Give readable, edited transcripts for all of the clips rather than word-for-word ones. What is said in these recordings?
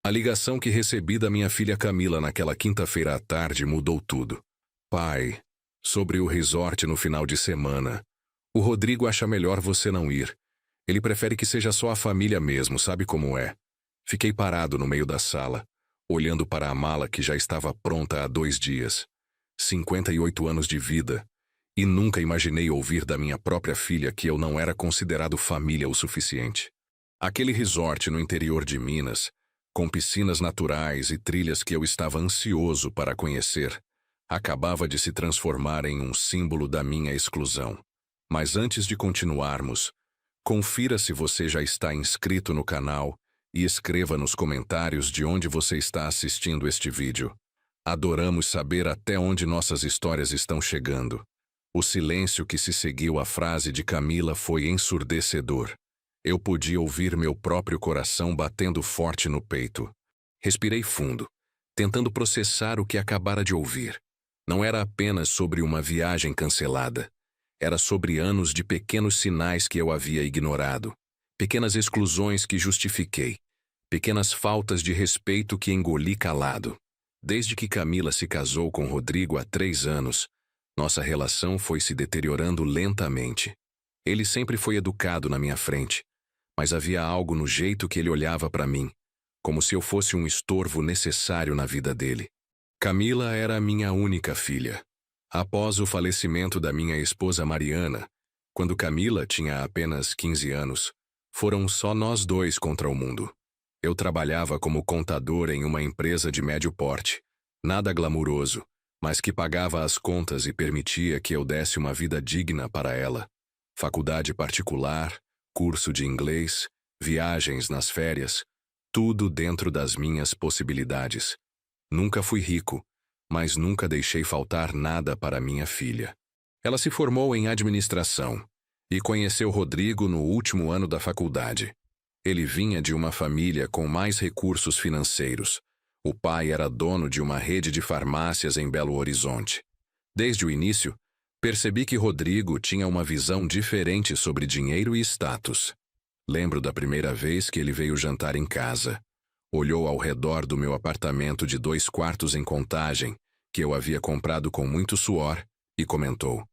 A ligação que recebi da minha filha Camila naquela quinta-feira à tarde mudou tudo. Pai, sobre o resort no final de semana. O Rodrigo acha melhor você não ir. Ele prefere que seja só a família mesmo, sabe como é? Fiquei parado no meio da sala, olhando para a mala que já estava pronta há 2 dias. 58 anos de vida. E nunca imaginei ouvir da minha própria filha que eu não era considerado família o suficiente. Aquele resort no interior de Minas, com piscinas naturais e trilhas que eu estava ansioso para conhecer, acabava de se transformar em um símbolo da minha exclusão. Mas antes de continuarmos, confira se você já está inscrito no canal e escreva nos comentários de onde você está assistindo este vídeo. Adoramos saber até onde nossas histórias estão chegando. O silêncio que se seguiu à frase de Camila foi ensurdecedor. Eu podia ouvir meu próprio coração batendo forte no peito. Respirei fundo, tentando processar o que acabara de ouvir. Não era apenas sobre uma viagem cancelada. Era sobre anos de pequenos sinais que eu havia ignorado. Pequenas exclusões que justifiquei. Pequenas faltas de respeito que engoli calado. Desde que Camila se casou com Rodrigo há 3 anos, nossa relação foi se deteriorando lentamente. Ele sempre foi educado na minha frente, mas havia algo no jeito que ele olhava para mim, como se eu fosse um estorvo necessário na vida dele. Camila era a minha única filha. Após o falecimento da minha esposa Mariana, quando Camila tinha apenas 15 anos, foram só nós 2 contra o mundo. Eu trabalhava como contador em uma empresa de médio porte, nada glamuroso, mas que pagava as contas e permitia que eu desse uma vida digna para ela. Faculdade particular, curso de inglês, viagens nas férias, tudo dentro das minhas possibilidades. Nunca fui rico, mas nunca deixei faltar nada para minha filha. Ela se formou em administração e conheceu Rodrigo no último ano da faculdade. Ele vinha de uma família com mais recursos financeiros. O pai era dono de uma rede de farmácias em Belo Horizonte. Desde o início, percebi que Rodrigo tinha uma visão diferente sobre dinheiro e status. Lembro da primeira vez que ele veio jantar em casa. Olhou ao redor do meu apartamento de 2 quartos em Contagem, que eu havia comprado com muito suor, e comentou: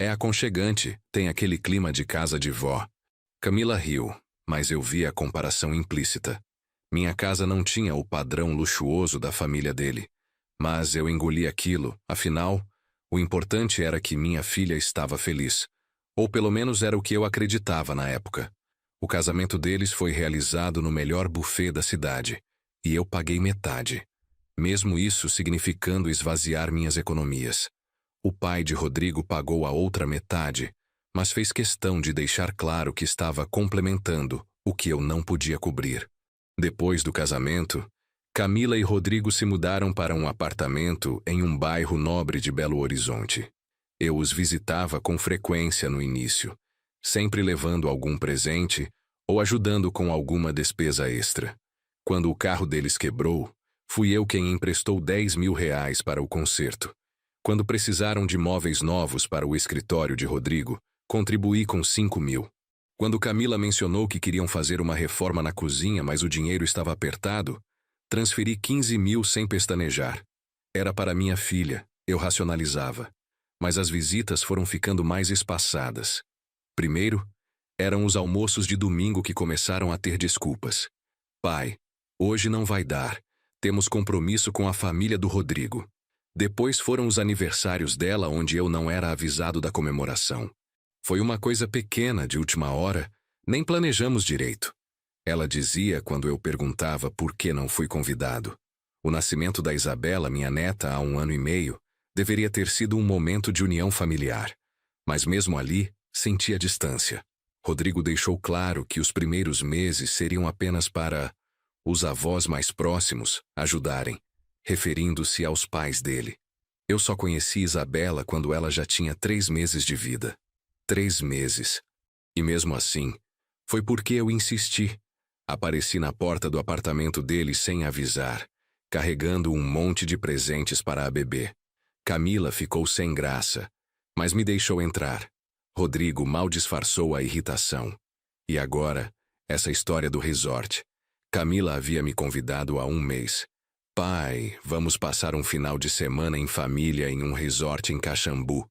"É aconchegante, tem aquele clima de casa de vó." Camila riu, mas eu vi a comparação implícita. Minha casa não tinha o padrão luxuoso da família dele, mas eu engoli aquilo, afinal, o importante era que minha filha estava feliz, ou pelo menos era o que eu acreditava na época. O casamento deles foi realizado no melhor buffet da cidade, e eu paguei metade, mesmo isso significando esvaziar minhas economias. O pai de Rodrigo pagou a outra metade, mas fez questão de deixar claro que estava complementando o que eu não podia cobrir. Depois do casamento, Camila e Rodrigo se mudaram para um apartamento em um bairro nobre de Belo Horizonte. Eu os visitava com frequência no início, sempre levando algum presente ou ajudando com alguma despesa extra. Quando o carro deles quebrou, fui eu quem emprestou R$ 10.000 para o conserto. Quando precisaram de móveis novos para o escritório de Rodrigo, contribuí com 5.000. Quando Camila mencionou que queriam fazer uma reforma na cozinha, mas o dinheiro estava apertado, transferi 15.000 sem pestanejar. Era para minha filha, eu racionalizava. Mas as visitas foram ficando mais espaçadas. Primeiro, eram os almoços de domingo que começaram a ter desculpas. "Pai, hoje não vai dar. Temos compromisso com a família do Rodrigo." Depois foram os aniversários dela, onde eu não era avisado da comemoração. Foi uma coisa pequena de última hora, nem planejamos direito. Ela dizia quando eu perguntava por que não fui convidado. O nascimento da Isabela, minha neta, há 1 ano e meio, deveria ter sido um momento de união familiar. Mas mesmo ali, sentia distância. Rodrigo deixou claro que os primeiros meses seriam apenas para os avós mais próximos ajudarem, referindo-se aos pais dele. Eu só conheci Isabela quando ela já tinha 3 meses de vida. 3 meses. E mesmo assim, foi porque eu insisti. Apareci na porta do apartamento dele sem avisar, carregando um monte de presentes para a bebê. Camila ficou sem graça, mas me deixou entrar. Rodrigo mal disfarçou a irritação. E agora, essa história do resort. Camila havia me convidado há um mês. Pai, vamos passar um final de semana em família em um resort em Caxambu.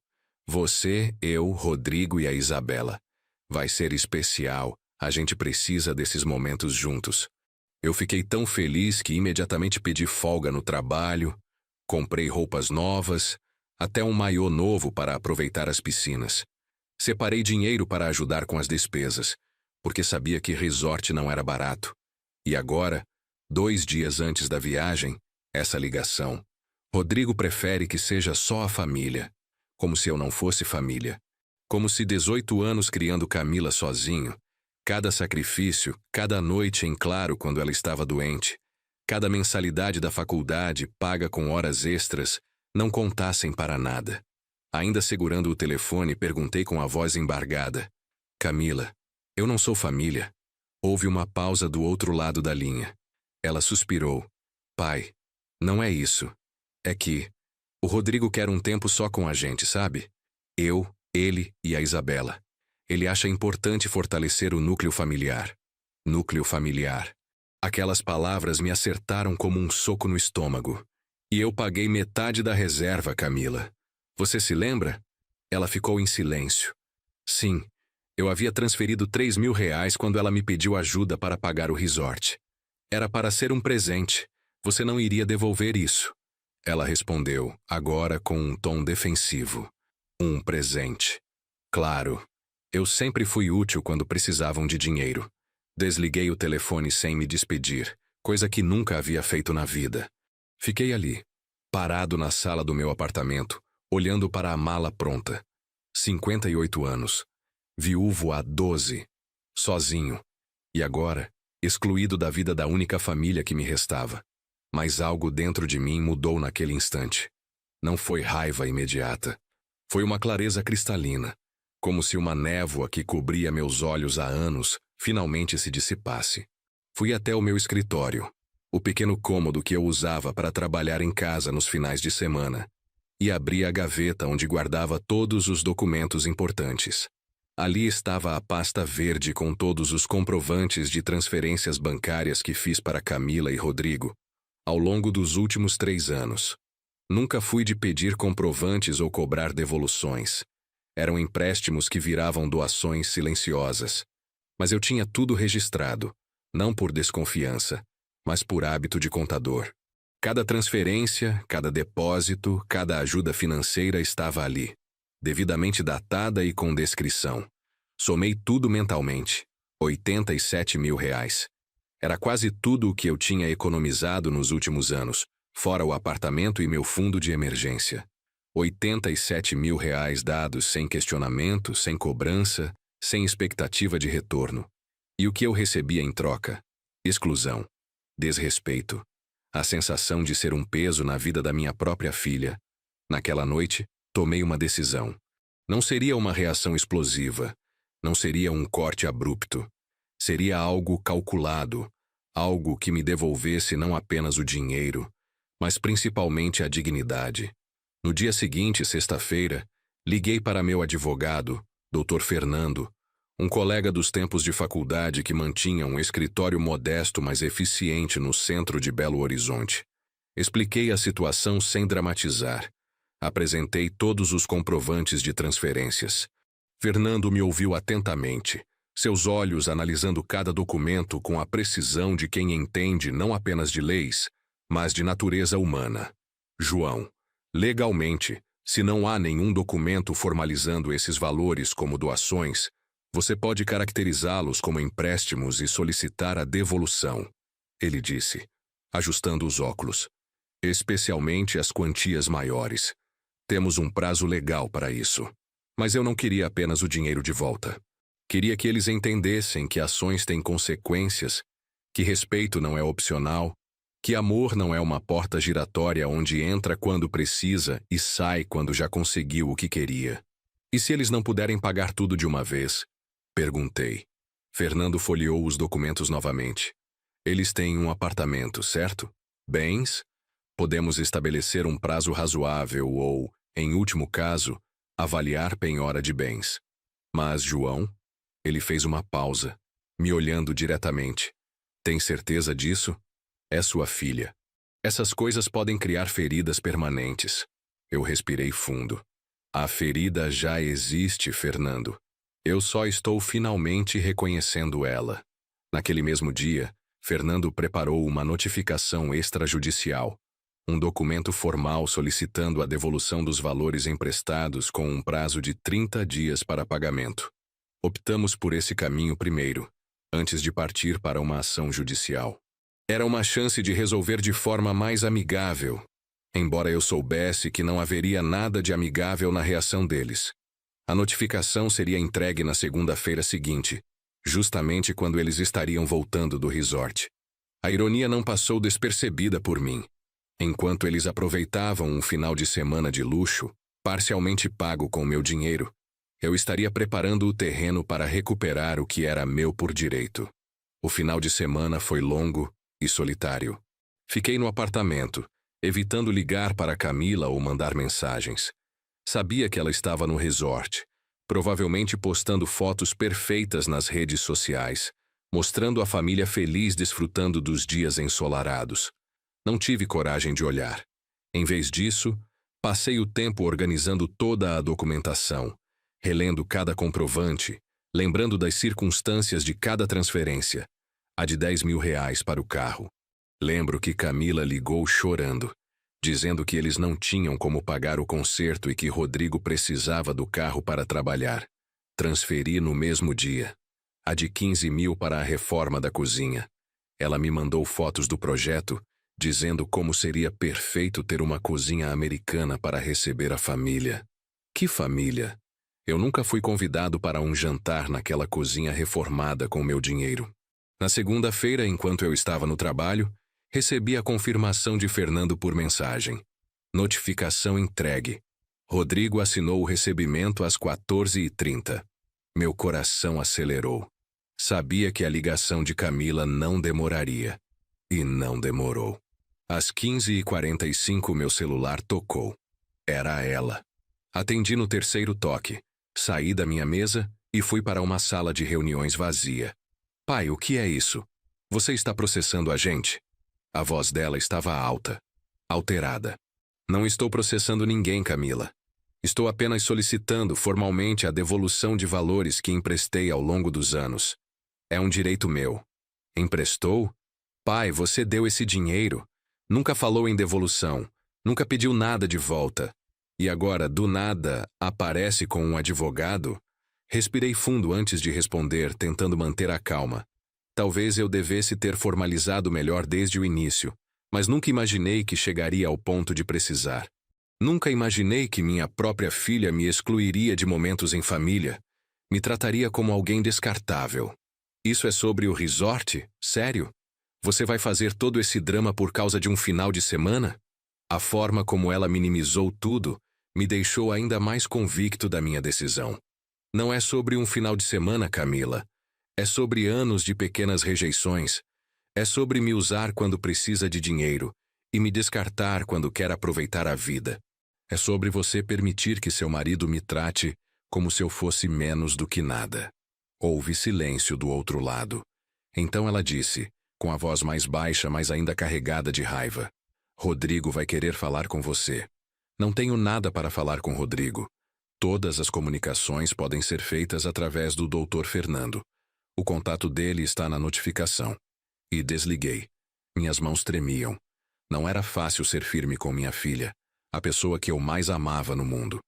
Você, eu, Rodrigo e a Isabela. Vai ser especial. A gente precisa desses momentos juntos. Eu fiquei tão feliz que imediatamente pedi folga no trabalho, comprei roupas novas, até um maiô novo para aproveitar as piscinas. Separei dinheiro para ajudar com as despesas, porque sabia que resort não era barato. E agora, 2 dias antes da viagem, essa ligação. Rodrigo prefere que seja só a família, como se eu não fosse família. Como se 18 anos criando Camila sozinho, cada sacrifício, cada noite em claro quando ela estava doente, cada mensalidade da faculdade paga com horas extras, não contassem para nada. Ainda segurando o telefone, perguntei com a voz embargada. Camila, eu não sou família. Houve uma pausa do outro lado da linha. Ela suspirou. Pai, não é isso. É que o Rodrigo quer um tempo só com a gente, sabe? Eu, ele e a Isabela. Ele acha importante fortalecer o núcleo familiar. Núcleo familiar. Aquelas palavras me acertaram como um soco no estômago. E eu paguei metade da reserva, Camila. Você se lembra? Ela ficou em silêncio. Sim, eu havia transferido R$ 3.000 quando ela me pediu ajuda para pagar o resort. Era para ser um presente. Você não iria devolver isso. Ela respondeu, agora com um tom defensivo. Um presente. Claro. Eu sempre fui útil quando precisavam de dinheiro. Desliguei o telefone sem me despedir, coisa que nunca havia feito na vida. Fiquei ali, parado na sala do meu apartamento, olhando para a mala pronta. 58 anos. Viúvo há 12. Sozinho. E agora, excluído da vida da única família que me restava. Mas algo dentro de mim mudou naquele instante. Não foi raiva imediata. Foi uma clareza cristalina, como se uma névoa que cobria meus olhos há anos finalmente se dissipasse. Fui até o meu escritório, o pequeno cômodo que eu usava para trabalhar em casa nos finais de semana, e abri a gaveta onde guardava todos os documentos importantes. Ali estava a pasta verde com todos os comprovantes de transferências bancárias que fiz para Camila e Rodrigo ao longo dos últimos 3 anos. Nunca fui de pedir comprovantes ou cobrar devoluções. Eram empréstimos que viravam doações silenciosas. Mas eu tinha tudo registrado, não por desconfiança, mas por hábito de contador. Cada transferência, cada depósito, cada ajuda financeira estava ali, devidamente datada e com descrição. Somei tudo mentalmente. R$ 87.000. Era quase tudo o que eu tinha economizado nos últimos anos, fora o apartamento e meu fundo de emergência. R$ 87.000 dados sem questionamento, sem cobrança, sem expectativa de retorno. E o que eu recebia em troca? Exclusão. Desrespeito. A sensação de ser um peso na vida da minha própria filha. Naquela noite, tomei uma decisão. Não seria uma reação explosiva. Não seria um corte abrupto. Seria algo calculado. Algo que me devolvesse não apenas o dinheiro, mas principalmente a dignidade. No dia seguinte, sexta-feira, liguei para meu advogado, Dr. Fernando, um colega dos tempos de faculdade que mantinha um escritório modesto mas eficiente no centro de Belo Horizonte. Expliquei a situação sem dramatizar. Apresentei todos os comprovantes de transferências. Fernando me ouviu atentamente, seus olhos analisando cada documento com a precisão de quem entende não apenas de leis, mas de natureza humana. João, legalmente, se não há nenhum documento formalizando esses valores como doações, você pode caracterizá-los como empréstimos e solicitar a devolução, ele disse, ajustando os óculos. Especialmente as quantias maiores. Temos um prazo legal para isso. Mas eu não queria apenas o dinheiro de volta. Queria que eles entendessem que ações têm consequências, que respeito não é opcional, que amor não é uma porta giratória onde entra quando precisa e sai quando já conseguiu o que queria. E se eles não puderem pagar tudo de uma vez? Perguntei. Fernando folheou os documentos novamente. Eles têm um apartamento, certo? Bens? Podemos estabelecer um prazo razoável ou, em último caso, avaliar penhora de bens. Mas, João? Ele fez uma pausa, me olhando diretamente. Tem certeza disso? É sua filha. Essas coisas podem criar feridas permanentes. Eu respirei fundo. A ferida já existe, Fernando. Eu só estou finalmente reconhecendo ela. Naquele mesmo dia, Fernando preparou uma notificação extrajudicial, um documento formal solicitando a devolução dos valores emprestados com um prazo de 30 dias para pagamento. Optamos por esse caminho primeiro, antes de partir para uma ação judicial. Era uma chance de resolver de forma mais amigável, embora eu soubesse que não haveria nada de amigável na reação deles. A notificação seria entregue na segunda-feira seguinte, justamente quando eles estariam voltando do resort. A ironia não passou despercebida por mim. Enquanto eles aproveitavam um final de semana de luxo, parcialmente pago com meu dinheiro, eu estaria preparando o terreno para recuperar o que era meu por direito. O final de semana foi longo e solitário. Fiquei no apartamento, evitando ligar para Camila ou mandar mensagens. Sabia que ela estava no resort, provavelmente postando fotos perfeitas nas redes sociais, mostrando a família feliz desfrutando dos dias ensolarados. Não tive coragem de olhar. Em vez disso, passei o tempo organizando toda a documentação, relendo cada comprovante, lembrando das circunstâncias de cada transferência, a de R$ 10.000 para o carro. Lembro que Camila ligou chorando, dizendo que eles não tinham como pagar o conserto e que Rodrigo precisava do carro para trabalhar. Transferi no mesmo dia. A de 15 mil para a reforma da cozinha. Ela me mandou fotos do projeto, dizendo como seria perfeito ter uma cozinha americana para receber a família. Que família? Eu nunca fui convidado para um jantar naquela cozinha reformada com meu dinheiro. Na segunda-feira, enquanto eu estava no trabalho, recebi a confirmação de Fernando por mensagem. Notificação entregue. Rodrigo assinou o recebimento às 14h30. Meu coração acelerou. Sabia que a ligação de Camila não demoraria. E não demorou. Às 15h45 meu celular tocou. Era ela. Atendi no terceiro toque. Saí da minha mesa e fui para uma sala de reuniões vazia. Pai, o que é isso? Você está processando a gente? A voz dela estava alta, alterada. Não estou processando ninguém, Camila. Estou apenas solicitando formalmente a devolução de valores que emprestei ao longo dos anos. É um direito meu. Emprestou? Pai, você deu esse dinheiro. Nunca falou em devolução. Nunca pediu nada de volta. E agora, do nada, aparece com um advogado? Respirei fundo antes de responder, tentando manter a calma. Talvez eu devesse ter formalizado melhor desde o início, mas nunca imaginei que chegaria ao ponto de precisar. Nunca imaginei que minha própria filha me excluiria de momentos em família, me trataria como alguém descartável. Isso é sobre o resort? Sério? Você vai fazer todo esse drama por causa de um final de semana? A forma como ela minimizou tudo me deixou ainda mais convicto da minha decisão. Não é sobre um final de semana, Camila. É sobre anos de pequenas rejeições. É sobre me usar quando precisa de dinheiro e me descartar quando quer aproveitar a vida. É sobre você permitir que seu marido me trate como se eu fosse menos do que nada. Houve silêncio do outro lado. Então ela disse, com a voz mais baixa, mas ainda carregada de raiva: Rodrigo vai querer falar com você. Não tenho nada para falar com Rodrigo. Todas as comunicações podem ser feitas através do Dr. Fernando. O contato dele está na notificação. E desliguei. Minhas mãos tremiam. Não era fácil ser firme com minha filha, a pessoa que eu mais amava no mundo.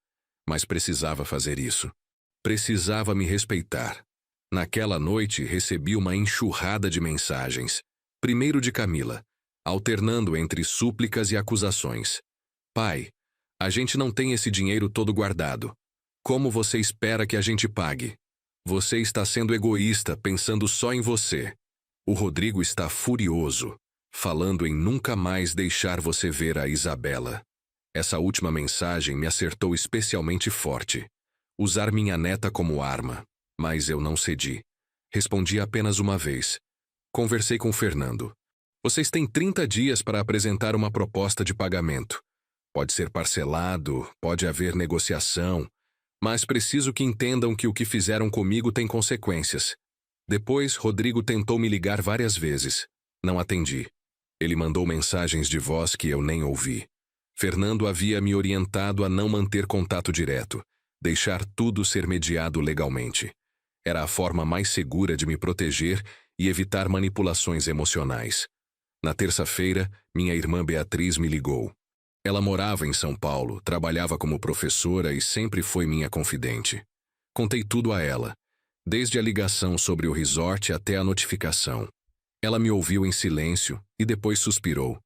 Mas precisava fazer isso. Precisava me respeitar. Naquela noite recebi uma enxurrada de mensagens. Primeiro de Camila, alternando entre súplicas e acusações. Pai, a gente não tem esse dinheiro todo guardado. Como você espera que a gente pague? Você está sendo egoísta, pensando só em você. O Rodrigo está furioso, falando em nunca mais deixar você ver a Isabela. Essa última mensagem me acertou especialmente forte. Usar minha neta como arma. Mas eu não cedi. Respondi apenas uma vez. Conversei com Fernando. Vocês têm 30 dias para apresentar uma proposta de pagamento. Pode ser parcelado, pode haver negociação, mas preciso que entendam que o que fizeram comigo tem consequências. Depois, Rodrigo tentou me ligar várias vezes. Não atendi. Ele mandou mensagens de voz que eu nem ouvi. Fernando havia me orientado a não manter contato direto, deixar tudo ser mediado legalmente. Era a forma mais segura de me proteger e evitar manipulações emocionais. Na terça-feira, minha irmã Beatriz me ligou. Ela morava em São Paulo, trabalhava como professora e sempre foi minha confidente. Contei tudo a ela, desde a ligação sobre o resort até a notificação. Ela me ouviu em silêncio e depois suspirou.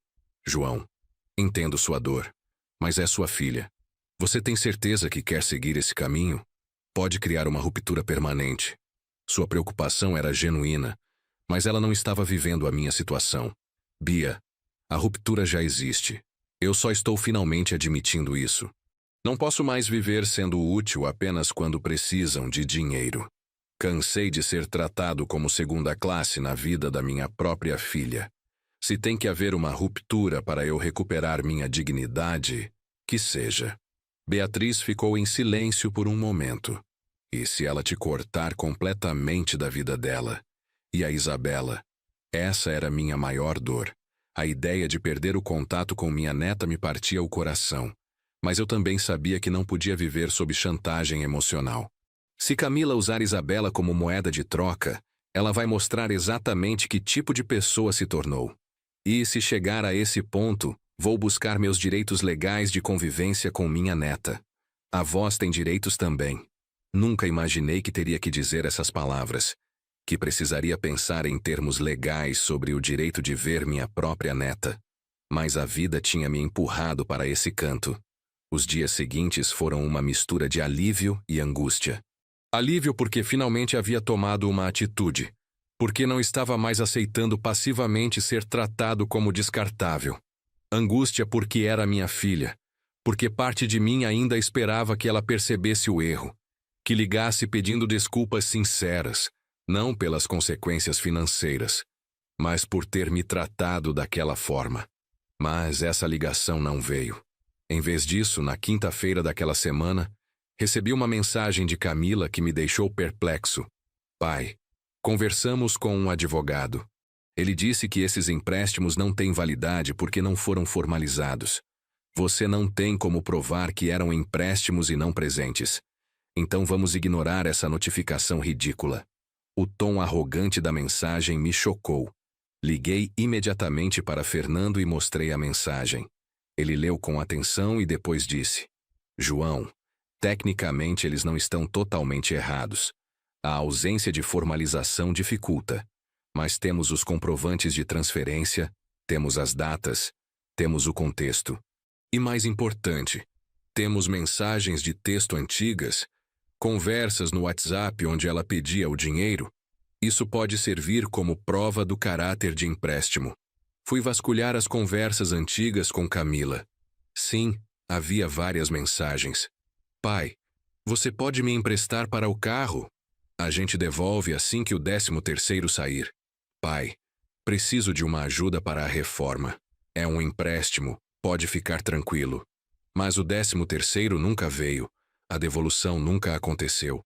João, entendo sua dor, mas é sua filha. Você tem certeza que quer seguir esse caminho? Pode criar uma ruptura permanente. Sua preocupação era genuína, mas ela não estava vivendo a minha situação. Bia, a ruptura já existe. Eu só estou finalmente admitindo isso. Não posso mais viver sendo útil apenas quando precisam de dinheiro. Cansei de ser tratado como segunda classe na vida da minha própria filha. Se tem que haver uma ruptura para eu recuperar minha dignidade, que seja. Beatriz ficou em silêncio por um momento. E se ela te cortar completamente da vida dela? E a Isabela? Essa era minha maior dor. A ideia de perder o contato com minha neta me partia o coração. Mas eu também sabia que não podia viver sob chantagem emocional. Se Camila usar Isabela como moeda de troca, ela vai mostrar exatamente que tipo de pessoa se tornou. E se chegar a esse ponto, vou buscar meus direitos legais de convivência com minha neta. Avós têm direitos também. Nunca imaginei que teria que dizer essas palavras, que precisaria pensar em termos legais sobre o direito de ver minha própria neta. Mas a vida tinha me empurrado para esse canto. Os dias seguintes foram uma mistura de alívio e angústia. Alívio porque finalmente havia tomado uma atitude, porque não estava mais aceitando passivamente ser tratado como descartável. Angústia porque era minha filha, porque parte de mim ainda esperava que ela percebesse o erro, que ligasse pedindo desculpas sinceras, não pelas consequências financeiras, mas por ter me tratado daquela forma. Mas essa ligação não veio. Em vez disso, na quinta-feira daquela semana, recebi uma mensagem de Camila que me deixou perplexo. Pai, conversamos com um advogado. Ele disse que esses empréstimos não têm validade porque não foram formalizados. Você não tem como provar que eram empréstimos e não presentes. Então vamos ignorar essa notificação ridícula. O tom arrogante da mensagem me chocou. Liguei imediatamente para Fernando e mostrei a mensagem. Ele leu com atenção e depois disse: João, tecnicamente eles não estão totalmente errados. A ausência de formalização dificulta. Mas temos os comprovantes de transferência, temos as datas, temos o contexto. E mais importante, temos mensagens de texto antigas, conversas no WhatsApp onde ela pedia o dinheiro. Isso pode servir como prova do caráter de empréstimo. Fui vasculhar as conversas antigas com Camila. Sim, havia várias mensagens. Pai, você pode me emprestar para o carro? A gente devolve assim que o 13º sair. Pai, preciso de uma ajuda para a reforma. É um empréstimo, pode ficar tranquilo. Mas o 13º nunca veio. A devolução nunca aconteceu.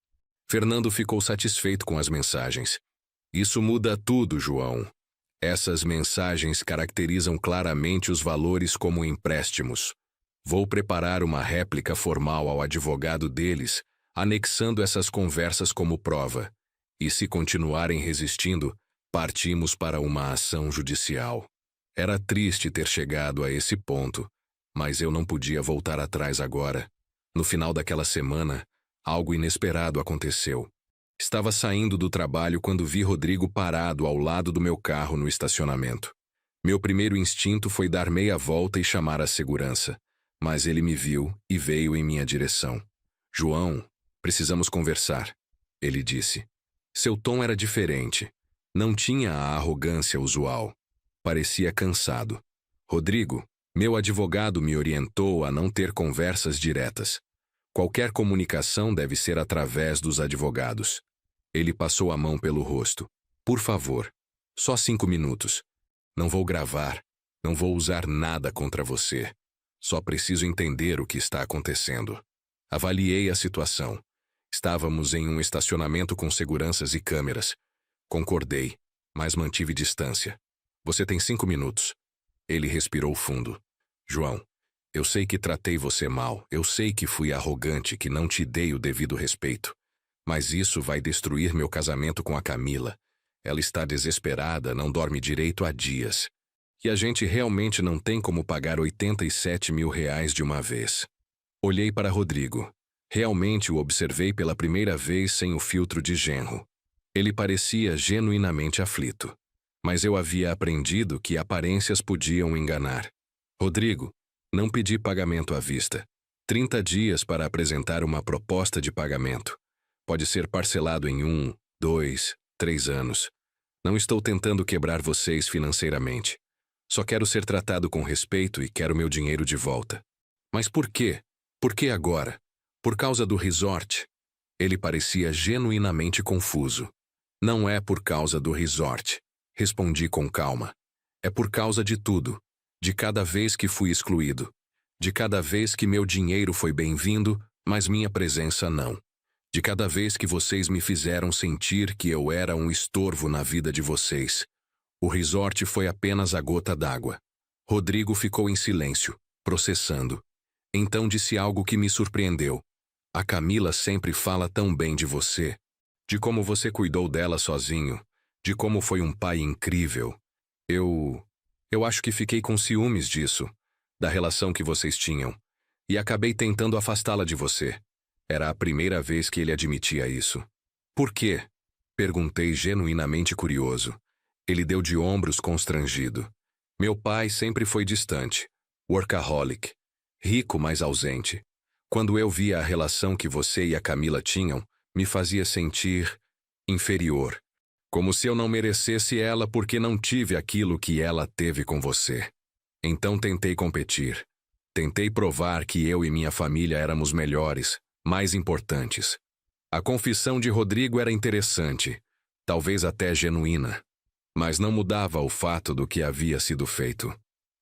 Fernando ficou satisfeito com as mensagens. Isso muda tudo, João. Essas mensagens caracterizam claramente os valores como empréstimos. Vou preparar uma réplica formal ao advogado deles, anexando essas conversas como prova. E se continuarem resistindo, partimos para uma ação judicial. Era triste ter chegado a esse ponto, mas eu não podia voltar atrás agora. No final daquela semana, algo inesperado aconteceu. Estava saindo do trabalho quando vi Rodrigo parado ao lado do meu carro no estacionamento. Meu primeiro instinto foi dar meia volta e chamar a segurança, mas ele me viu e veio em minha direção. João, precisamos conversar, ele disse. Seu tom era diferente. Não tinha a arrogância usual. Parecia cansado. Rodrigo, meu advogado me orientou a não ter conversas diretas. Qualquer comunicação deve ser através dos advogados. Ele passou a mão pelo rosto. Por favor, só 5 minutos. Não vou gravar, não vou usar nada contra você. Só preciso entender o que está acontecendo. Avaliei a situação. Estávamos em um estacionamento com seguranças e câmeras. Concordei, mas mantive distância. Você tem 5 minutos. Ele respirou fundo. João, eu sei que tratei você mal, eu sei que fui arrogante, que não te dei o devido respeito. Mas isso vai destruir meu casamento com a Camila. Ela está desesperada, não dorme direito há dias. E a gente realmente não tem como pagar 87 mil reais de uma vez. Olhei para Rodrigo. Realmente o observei pela primeira vez sem o filtro de genro. Ele parecia genuinamente aflito. Mas eu havia aprendido que aparências podiam enganar. Rodrigo, não pedi pagamento à vista. 30 dias para apresentar uma proposta de pagamento. Pode ser parcelado em 1, 2, 3 anos. Não estou tentando quebrar vocês financeiramente. Só quero ser tratado com respeito e quero meu dinheiro de volta. Mas por quê? Por que agora? Por causa do resort? Ele parecia genuinamente confuso. Não é por causa do resort. Respondi com calma. É por causa de tudo. De cada vez que fui excluído. De cada vez que meu dinheiro foi bem-vindo, mas minha presença não. De cada vez que vocês me fizeram sentir que eu era um estorvo na vida de vocês. O resort foi apenas a gota d'água. Rodrigo ficou em silêncio, processando. Então disse algo que me surpreendeu. A Camila sempre fala tão bem de você. De como você cuidou dela sozinho. De como foi um pai incrível. Eu acho que fiquei com ciúmes disso. Da relação que vocês tinham. E acabei tentando afastá-la de você. Era a primeira vez que ele admitia isso. Por quê? Perguntei genuinamente curioso. Ele deu de ombros constrangido. Meu pai sempre foi distante. Workaholic. Rico, mas ausente. Quando eu via a relação que você e a Camila tinham, me fazia sentir inferior. Como se eu não merecesse ela porque não tive aquilo que ela teve com você. Então tentei competir. Tentei provar que eu e minha família éramos melhores, mais importantes. A confissão de Rodrigo era interessante, talvez até genuína. Mas não mudava o fato do que havia sido feito.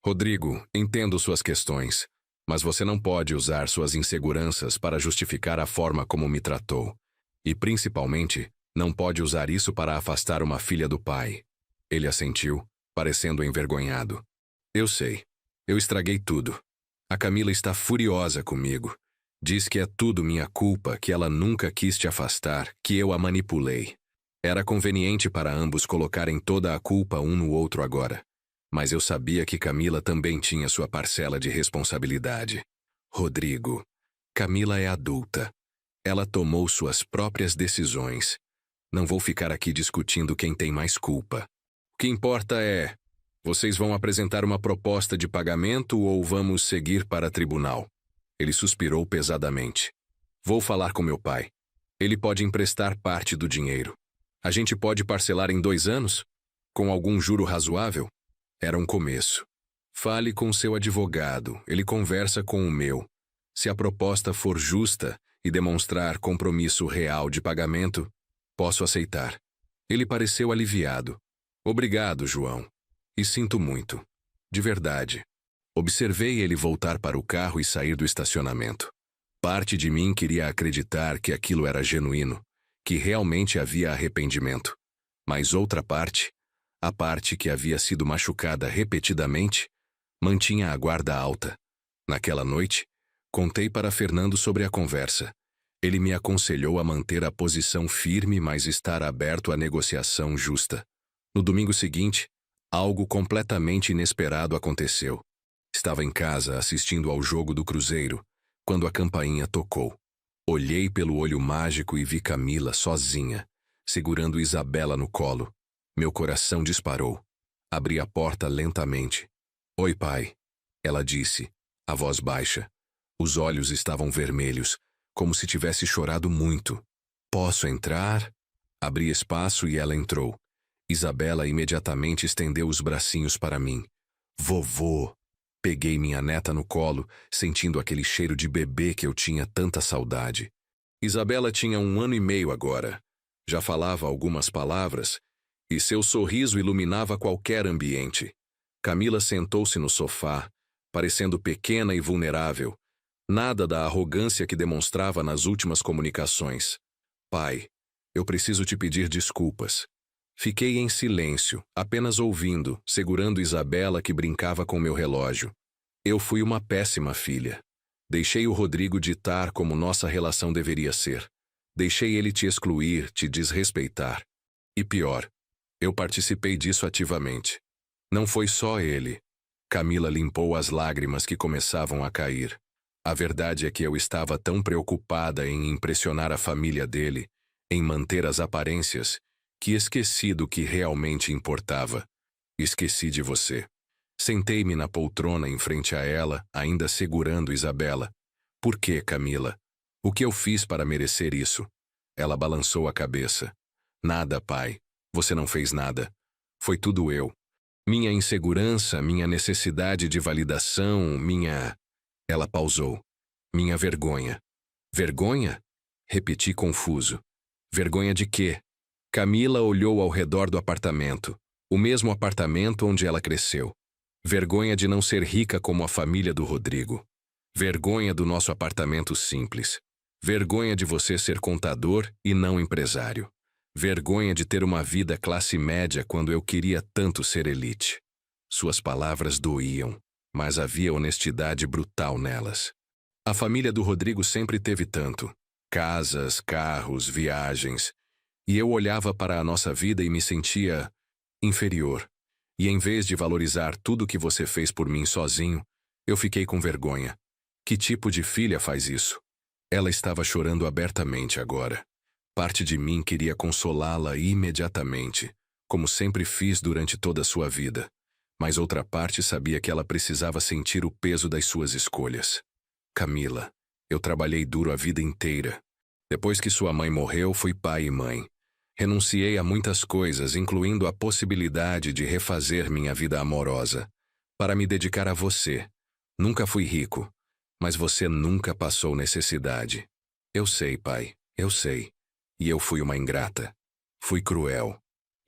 Rodrigo, entendo suas questões, mas você não pode usar suas inseguranças para justificar a forma como me tratou. E, principalmente, não pode usar isso para afastar uma filha do pai. Ele assentiu, parecendo envergonhado. Eu sei. Eu estraguei tudo. A Camila está furiosa comigo. Diz que é tudo minha culpa, que ela nunca quis te afastar, que eu a manipulei. Era conveniente para ambos colocarem toda a culpa um no outro agora. Mas eu sabia que Camila também tinha sua parcela de responsabilidade. Rodrigo, Camila é adulta. Ela tomou suas próprias decisões. Não vou ficar aqui discutindo quem tem mais culpa. O que importa é, vocês vão apresentar uma proposta de pagamento ou vamos seguir para tribunal? Ele suspirou pesadamente. Vou falar com meu pai. Ele pode emprestar parte do dinheiro. A gente pode parcelar em 2 anos? Com algum juro razoável? Era um começo. Fale com seu advogado, ele conversa com o meu. Se a proposta for justa e demonstrar compromisso real de pagamento, posso aceitar. Ele pareceu aliviado. Obrigado, João. E sinto muito. De verdade. Observei ele voltar para o carro e sair do estacionamento. Parte de mim queria acreditar que aquilo era genuíno, que realmente havia arrependimento. Mas outra parte, a parte que havia sido machucada repetidamente, mantinha a guarda alta. Naquela noite, contei para Fernando sobre a conversa. Ele me aconselhou a manter a posição firme, mas estar aberto à negociação justa. No domingo seguinte, algo completamente inesperado aconteceu. Estava em casa assistindo ao jogo do Cruzeiro, quando a campainha tocou. Olhei pelo olho mágico e vi Camila sozinha, segurando Isabela no colo. Meu coração disparou. Abri a porta lentamente. Oi, pai. Ela disse, a voz baixa. Os olhos estavam vermelhos, como se tivesse chorado muito. Posso entrar? Abri espaço e ela entrou. Isabela imediatamente estendeu os bracinhos para mim. Vovô! Peguei minha neta no colo, sentindo aquele cheiro de bebê que eu tinha tanta saudade. Isabela tinha 1 ano e meio agora. Já falava algumas palavras, e seu sorriso iluminava qualquer ambiente. Camila sentou-se no sofá, parecendo pequena e vulnerável. Nada da arrogância que demonstrava nas últimas comunicações. Pai, eu preciso te pedir desculpas. Fiquei em silêncio, apenas ouvindo, segurando Isabela que brincava com meu relógio. Eu fui uma péssima filha. Deixei o Rodrigo ditar como nossa relação deveria ser. Deixei ele te excluir, te desrespeitar. E pior, eu participei disso ativamente. Não foi só ele. Camila limpou as lágrimas que começavam a cair. A verdade é que eu estava tão preocupada em impressionar a família dele, em manter as aparências, que esqueci do que realmente importava. Esqueci de você. Sentei-me na poltrona em frente a ela, ainda segurando Isabela. Por que, Camila? O que eu fiz para merecer isso? Ela balançou a cabeça. Nada, pai. Você não fez nada. Foi tudo eu. Minha insegurança, minha necessidade de validação, minha... Ela pausou. Minha vergonha. Vergonha? Repeti confuso. Vergonha de quê? Camila olhou ao redor do apartamento. O mesmo apartamento onde ela cresceu. Vergonha de não ser rica como a família do Rodrigo. Vergonha do nosso apartamento simples. Vergonha de você ser contador e não empresário. Vergonha de ter uma vida classe média quando eu queria tanto ser elite. Suas palavras doíam, mas havia honestidade brutal nelas. A família do Rodrigo sempre teve tanto. Casas, carros, viagens. E eu olhava para a nossa vida e me sentia inferior. E em vez de valorizar tudo que você fez por mim sozinho, eu fiquei com vergonha. Que tipo de filha faz isso? Ela estava chorando abertamente agora. Parte de mim queria consolá-la imediatamente, como sempre fiz durante toda a sua vida. Mas outra parte sabia que ela precisava sentir o peso das suas escolhas. Camila, eu trabalhei duro a vida inteira. Depois que sua mãe morreu, fui pai e mãe. Renunciei a muitas coisas, incluindo a possibilidade de refazer minha vida amorosa, para me dedicar a você. Nunca fui rico, mas você nunca passou necessidade. Eu sei, pai, eu sei. E eu fui uma ingrata. Fui cruel.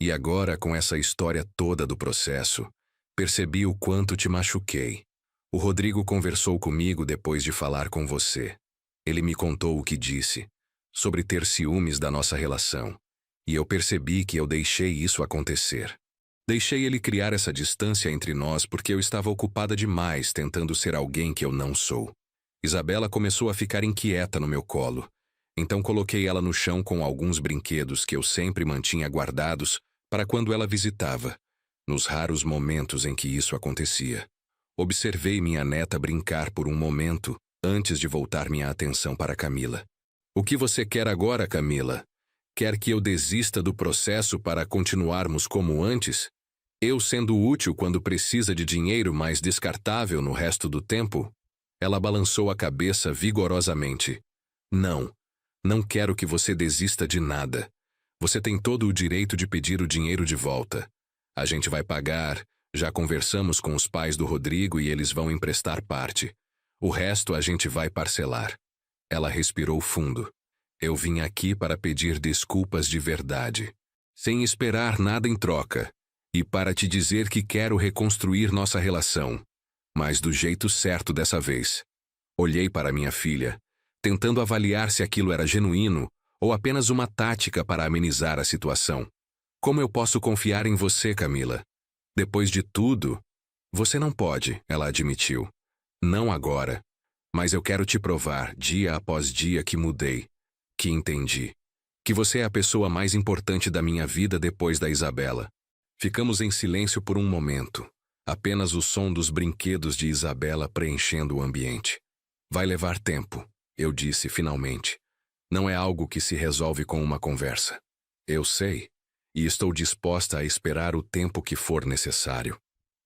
E agora, com essa história toda do processo, percebi o quanto te machuquei. O Rodrigo conversou comigo depois de falar com você. Ele me contou o que disse, sobre ter ciúmes da nossa relação. E eu percebi que eu deixei isso acontecer. Deixei ele criar essa distância entre nós porque eu estava ocupada demais tentando ser alguém que eu não sou. Isabela começou a ficar inquieta no meu colo. Então coloquei ela no chão com alguns brinquedos que eu sempre mantinha guardados para quando ela visitava, nos raros momentos em que isso acontecia. Observei minha neta brincar por um momento antes de voltar minha atenção para Camila. O que você quer agora, Camila? Quer que eu desista do processo para continuarmos como antes? Eu sendo útil quando precisa de dinheiro, mas descartável no resto do tempo? Ela balançou a cabeça vigorosamente. Não, não quero que você desista de nada. Você tem todo o direito de pedir o dinheiro de volta. A gente vai pagar, já conversamos com os pais do Rodrigo e eles vão emprestar parte. O resto a gente vai parcelar. Ela respirou fundo. Eu vim aqui para pedir desculpas de verdade, sem esperar nada em troca, e para te dizer que quero reconstruir nossa relação, mas do jeito certo dessa vez. Olhei para minha filha, tentando avaliar se aquilo era genuíno ou apenas uma tática para amenizar a situação. Como eu posso confiar em você, Camila? Depois de tudo, você não pode, ela admitiu. Não agora, mas eu quero te provar, dia após dia, que mudei. Que entendi. Que você é a pessoa mais importante da minha vida depois da Isabela. Ficamos em silêncio por um momento. Apenas o som dos brinquedos de Isabela preenchendo o ambiente. Vai levar tempo, eu disse finalmente. Não é algo que se resolve com uma conversa. Eu sei, e estou disposta a esperar o tempo que for necessário.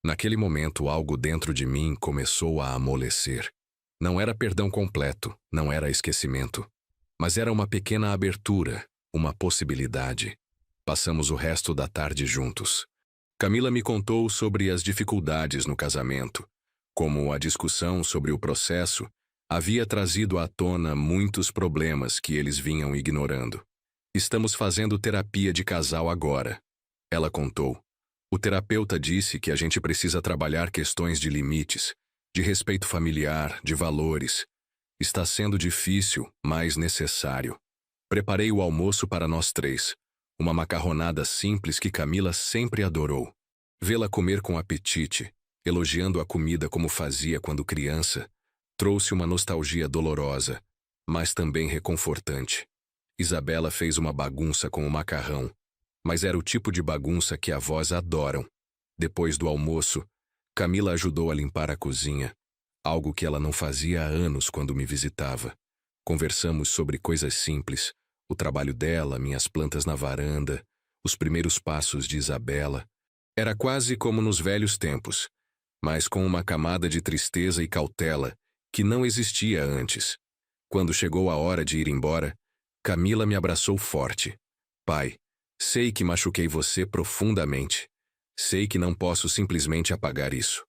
Naquele momento, algo dentro de mim começou a amolecer. Não era perdão completo, não era esquecimento. Mas era uma pequena abertura, uma possibilidade. Passamos o resto da tarde juntos. Camila me contou sobre as dificuldades no casamento, como a discussão sobre o processo havia trazido à tona muitos problemas que eles vinham ignorando. Estamos fazendo terapia de casal agora, ela contou. O terapeuta disse que a gente precisa trabalhar questões de limites, de respeito familiar, de valores. Está sendo difícil, mas necessário. Preparei o almoço para nós três. Uma macarronada simples que Camila sempre adorou. Vê-la comer com apetite, elogiando a comida como fazia quando criança, trouxe uma nostalgia dolorosa, mas também reconfortante. Isabela fez uma bagunça com o macarrão, mas era o tipo de bagunça que avós adoram. Depois do almoço, Camila ajudou a limpar a cozinha, algo que ela não fazia há anos quando me visitava. Conversamos sobre coisas simples, o trabalho dela, minhas plantas na varanda, os primeiros passos de Isabela. Era quase como nos velhos tempos, mas com uma camada de tristeza e cautela que não existia antes. Quando chegou a hora de ir embora, Camila me abraçou forte. Pai, sei que machuquei você profundamente. Sei que não posso simplesmente apagar isso.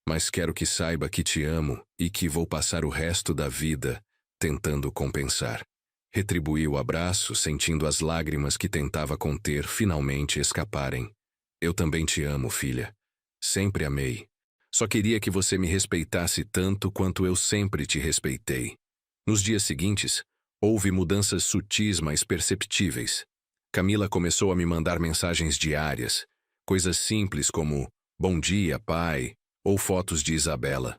Mas quero que saiba que te amo e que vou passar o resto da vida tentando compensar. Retribuí o abraço, sentindo as lágrimas que tentava conter finalmente escaparem. Eu também te amo, filha. Sempre amei. Só queria que você me respeitasse tanto quanto eu sempre te respeitei. Nos dias seguintes, houve mudanças sutis, mas perceptíveis. Camila começou a me mandar mensagens diárias, coisas simples como "Bom dia, pai", ou fotos de Isabela.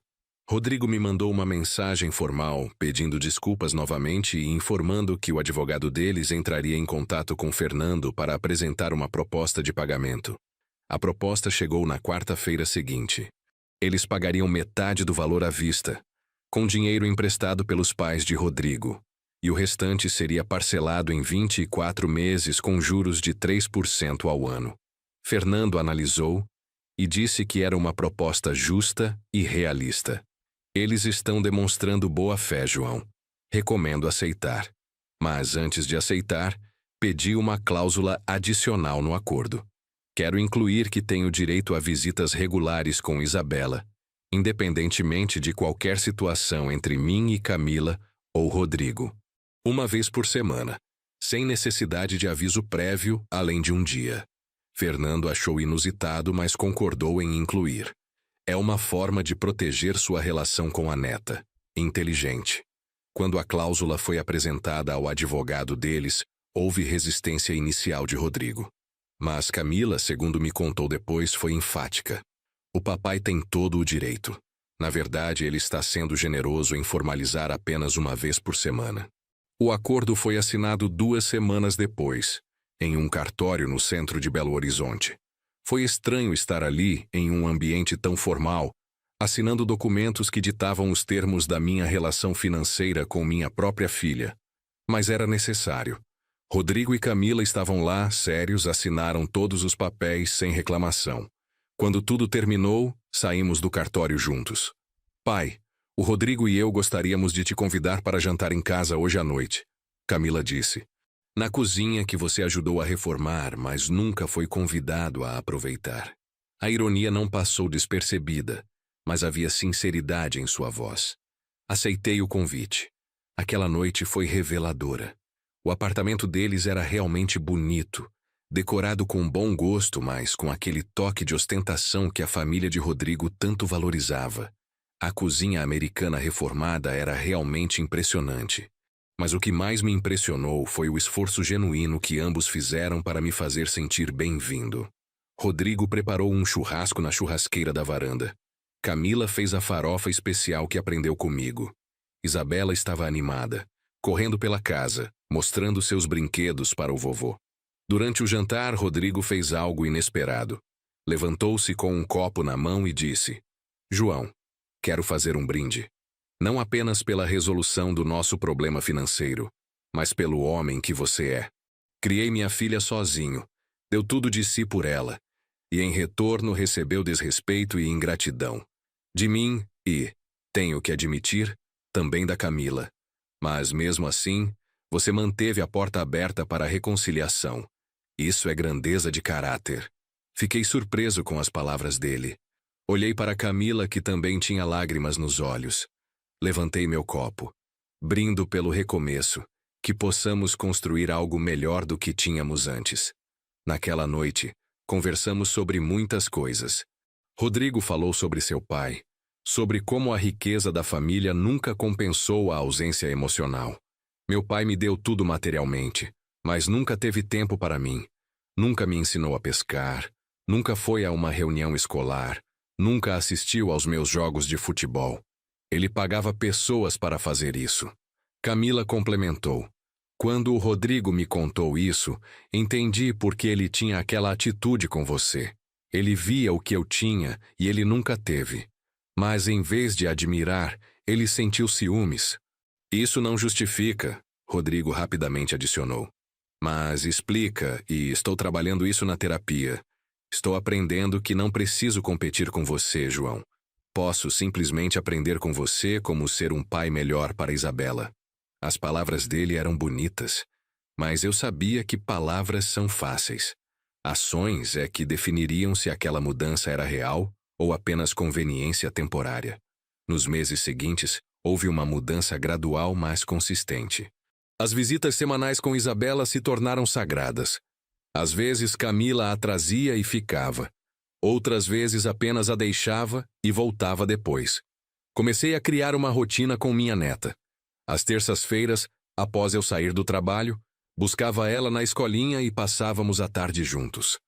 Rodrigo me mandou uma mensagem formal, pedindo desculpas novamente e informando que o advogado deles entraria em contato com Fernando para apresentar uma proposta de pagamento. A proposta chegou na quarta-feira seguinte. Eles pagariam metade do valor à vista, com dinheiro emprestado pelos pais de Rodrigo, e o restante seria parcelado em 24 meses com juros de 3% ao ano. Fernando analisou e disse que era uma proposta justa e realista. Eles estão demonstrando boa fé, João. Recomendo aceitar. Mas antes de aceitar, pedi uma cláusula adicional no acordo. Quero incluir que tenho direito a visitas regulares com Isabela, independentemente de qualquer situação entre mim e Camila ou Rodrigo. Uma vez por semana, sem necessidade de aviso prévio, além de um dia. Fernando achou inusitado, mas concordou em incluir. É uma forma de proteger sua relação com a neta. Inteligente. Quando a cláusula foi apresentada ao advogado deles, houve resistência inicial de Rodrigo. Mas Camila, segundo me contou depois, foi enfática. O papai tem todo o direito. Na verdade, ele está sendo generoso em formalizar apenas uma vez por semana. O acordo foi assinado 2 semanas depois, em um cartório no centro de Belo Horizonte. Foi estranho estar ali, em um ambiente tão formal, assinando documentos que ditavam os termos da minha relação financeira com minha própria filha. Mas era necessário. Rodrigo e Camila estavam lá, sérios, assinaram todos os papéis sem reclamação. Quando tudo terminou, saímos do cartório juntos. Pai, o Rodrigo e eu gostaríamos de te convidar para jantar em casa hoje à noite, Camila disse. Na cozinha que você ajudou a reformar, mas nunca foi convidado a aproveitar. A ironia não passou despercebida, mas havia sinceridade em sua voz. Aceitei o convite. Aquela noite foi reveladora. O apartamento deles era realmente bonito, decorado com bom gosto, mas com aquele toque de ostentação que a família de Rodrigo tanto valorizava. A cozinha americana reformada era realmente impressionante. Mas o que mais me impressionou foi o esforço genuíno que ambos fizeram para me fazer sentir bem-vindo. Rodrigo preparou um churrasco na churrasqueira da varanda. Camila fez a farofa especial que aprendeu comigo. Isabela estava animada, correndo pela casa, mostrando seus brinquedos para o vovô. Durante o jantar, Rodrigo fez algo inesperado. Levantou-se com um copo na mão e disse: João, quero fazer um brinde. Não apenas pela resolução do nosso problema financeiro, mas pelo homem que você é. Criei minha filha sozinho, deu tudo de si por ela, e em retorno recebeu desrespeito e ingratidão. De mim e, tenho que admitir, também da Camila. Mas mesmo assim, você manteve a porta aberta para a reconciliação. Isso é grandeza de caráter. Fiquei surpreso com as palavras dele. Olhei para Camila, que também tinha lágrimas nos olhos. Levantei meu copo. Brindo pelo recomeço, que possamos construir algo melhor do que tínhamos antes. Naquela noite, conversamos sobre muitas coisas. Rodrigo falou sobre seu pai, sobre como a riqueza da família nunca compensou a ausência emocional. Meu pai me deu tudo materialmente, mas nunca teve tempo para mim, Nunca me ensinou a pescar, nunca foi a uma reunião escolar, nunca assistiu aos meus jogos de futebol. Ele pagava pessoas para fazer isso. Camila complementou. Quando o Rodrigo me contou isso, entendi por que ele tinha aquela atitude com você. Ele via o que eu tinha e ele nunca teve. Mas em vez de admirar, ele sentiu ciúmes. Isso não justifica, Rodrigo rapidamente adicionou. Mas explica, e estou trabalhando isso na terapia. Estou aprendendo que não preciso competir com você, João. Posso simplesmente aprender com você como ser um pai melhor para Isabela. As palavras dele eram bonitas, mas eu sabia que palavras são fáceis. Ações é que definiriam se aquela mudança era real ou apenas conveniência temporária. Nos meses seguintes, houve uma mudança gradual mas consistente. As visitas semanais com Isabela se tornaram sagradas. Às vezes Camila a trazia e ficava. Outras vezes apenas a deixava e voltava depois. Comecei a criar uma rotina com minha neta. Às terças-feiras, após eu sair do trabalho, buscava ela na escolinha e passávamos a tarde juntos.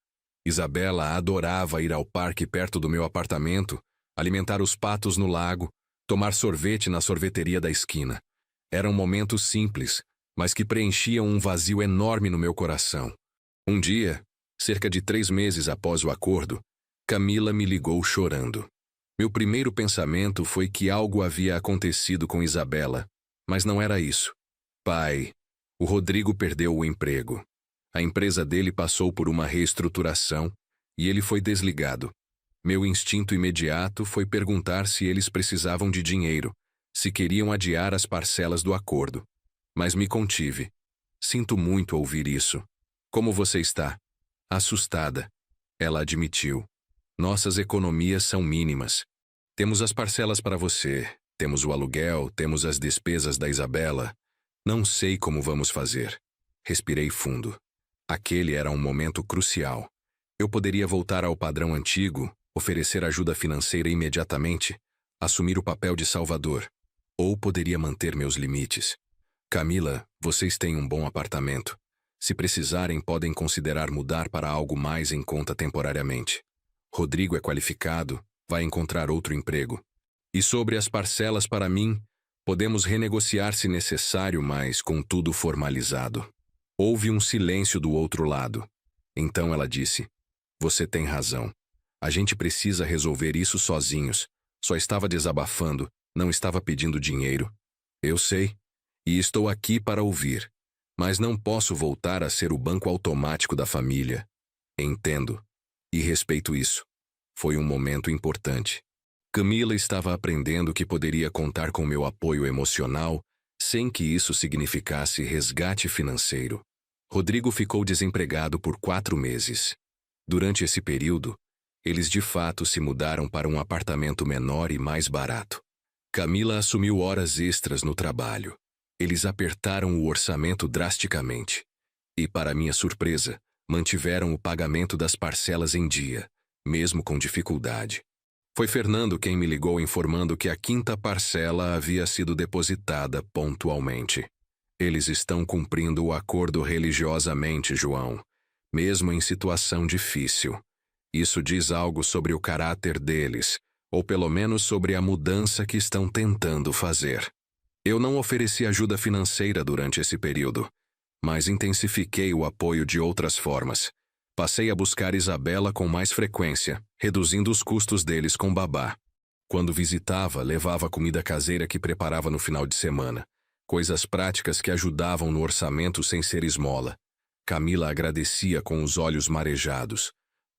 Isabela adorava ir ao parque perto do meu apartamento, alimentar os patos no lago, tomar sorvete na sorveteria da esquina. Eram momentos simples, mas que preenchiam um vazio enorme no meu coração. Um dia, cerca de 3 meses após o acordo, Camila me ligou chorando. Meu primeiro pensamento foi que algo havia acontecido com Isabela, mas não era isso. Pai, o Rodrigo perdeu o emprego. A empresa dele passou por uma reestruturação e ele foi desligado. Meu instinto imediato foi perguntar se eles precisavam de dinheiro, se queriam adiar as parcelas do acordo. Mas me contive. Sinto muito ouvir isso. Como você está? Assustada. Ela admitiu. Nossas economias são mínimas. Temos as parcelas para você, temos o aluguel, temos as despesas da Isabela. Não sei como vamos fazer. Respirei fundo. Aquele era um momento crucial. Eu poderia voltar ao padrão antigo, oferecer ajuda financeira imediatamente, assumir o papel de salvador. Ou poderia manter meus limites. Camila, vocês têm um bom apartamento. Se precisarem, podem considerar mudar para algo mais em conta temporariamente. Rodrigo é qualificado, vai encontrar outro emprego. E sobre as parcelas para mim, podemos renegociar se necessário, mas com tudo formalizado. Houve um silêncio do outro lado. Então ela disse, você tem razão. A gente precisa resolver isso sozinhos. Só estava desabafando, não estava pedindo dinheiro. Eu sei, e estou aqui para ouvir. Mas não posso voltar a ser o banco automático da família. Entendo. E respeito isso. Foi um momento importante. Camila estava aprendendo que poderia contar com meu apoio emocional sem que isso significasse resgate financeiro. Rodrigo ficou desempregado por 4 meses. Durante esse período, eles de fato se mudaram para um apartamento menor e mais barato. Camila assumiu horas extras no trabalho. Eles apertaram o orçamento drasticamente. E, para minha surpresa, mantiveram o pagamento das parcelas em dia, mesmo com dificuldade. Foi Fernando quem me ligou informando que a 5ª parcela havia sido depositada pontualmente. Eles estão cumprindo o acordo religiosamente, João, mesmo em situação difícil. Isso diz algo sobre o caráter deles, ou pelo menos sobre a mudança que estão tentando fazer. Eu não ofereci ajuda financeira durante esse período, mas intensifiquei o apoio de outras formas. Passei a buscar Isabela com mais frequência, reduzindo os custos deles com babá. Quando visitava, levava comida caseira que preparava no final de semana. Coisas práticas que ajudavam no orçamento sem ser esmola. Camila agradecia com os olhos marejados.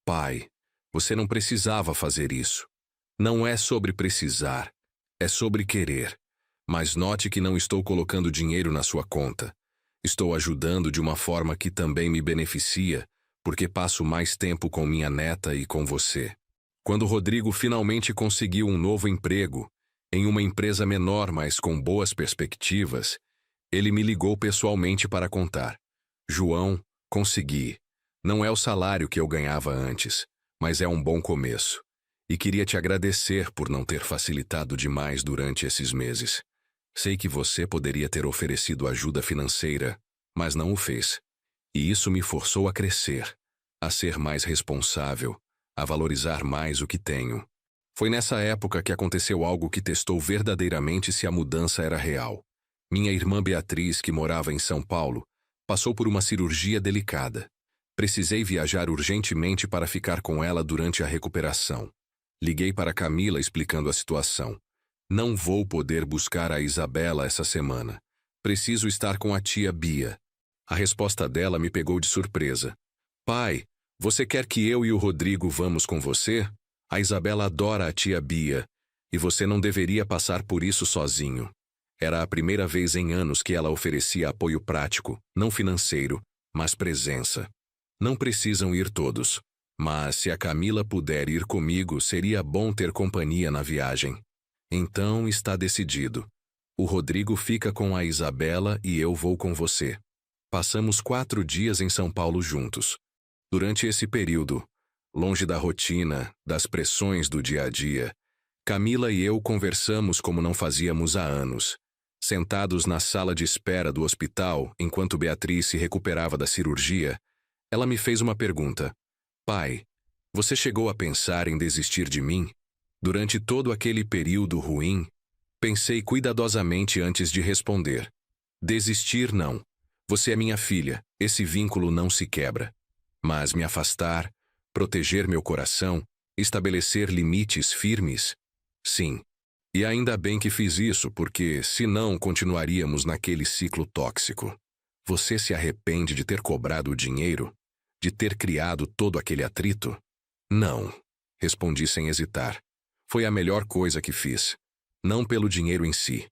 Pai, você não precisava fazer isso. Não é sobre precisar, é sobre querer. Mas note que não estou colocando dinheiro na sua conta. Estou ajudando de uma forma que também me beneficia, porque passo mais tempo com minha neta e com você. Quando Rodrigo finalmente conseguiu um novo emprego, em uma empresa menor, mas com boas perspectivas, ele me ligou pessoalmente para contar. João, consegui. Não é o salário que eu ganhava antes, mas é um bom começo. E queria te agradecer por não ter facilitado demais durante esses meses. Sei que você poderia ter oferecido ajuda financeira, mas não o fez. E isso me forçou a crescer. a ser mais responsável, a valorizar mais o que tenho. Foi nessa época que aconteceu algo que testou verdadeiramente se a mudança era real. Minha irmã Beatriz, que morava em São Paulo, passou por uma cirurgia delicada. Precisei viajar urgentemente para ficar com ela durante a recuperação. Liguei para Camila explicando a situação. Não vou poder buscar a Isabela essa semana. Preciso estar com a tia Bia. A resposta dela me pegou de surpresa. Pai, você quer que eu e o Rodrigo vamos com você? A Isabela adora a tia Bia, e você não deveria passar por isso sozinho. Era a primeira vez em anos que ela oferecia apoio prático, não financeiro, mas presença. Não precisam ir todos, mas se a Camila puder ir comigo, seria bom ter companhia na viagem. Então está decidido. O Rodrigo fica com a Isabela e eu vou com você. Passamos 4 dias em São Paulo juntos. Durante esse período, longe da rotina, das pressões do dia a dia, Camila e eu conversamos como não fazíamos há anos. Sentados na sala de espera do hospital, enquanto Beatriz se recuperava da cirurgia, ela me fez uma pergunta. Pai, você chegou a pensar em desistir de mim? Durante todo aquele período ruim, pensei cuidadosamente antes de responder. Desistir não. Você é minha filha, esse vínculo não se quebra. Mas me afastar, proteger meu coração, estabelecer limites firmes? Sim. E ainda bem que fiz isso, porque senão continuaríamos naquele ciclo tóxico. Você se arrepende de ter cobrado o dinheiro? De ter criado todo aquele atrito? Não, respondi sem hesitar. Foi a melhor coisa que fiz. Não pelo dinheiro em si,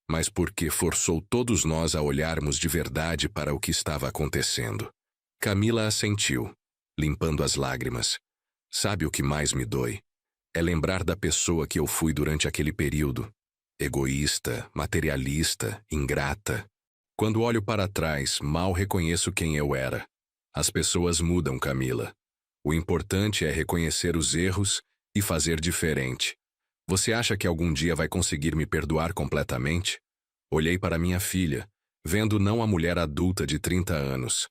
mas porque forçou todos nós a olharmos de verdade para o que estava acontecendo. Camila assentiu, limpando as lágrimas. Sabe o que mais me dói? É lembrar da pessoa que eu fui durante aquele período. Egoísta, materialista, ingrata. Quando olho para trás, mal reconheço quem eu era. As pessoas mudam, Camila. O importante é reconhecer os erros e fazer diferente. Você acha que algum dia vai conseguir me perdoar completamente? Olhei para minha filha, vendo não a mulher adulta de 30 anos,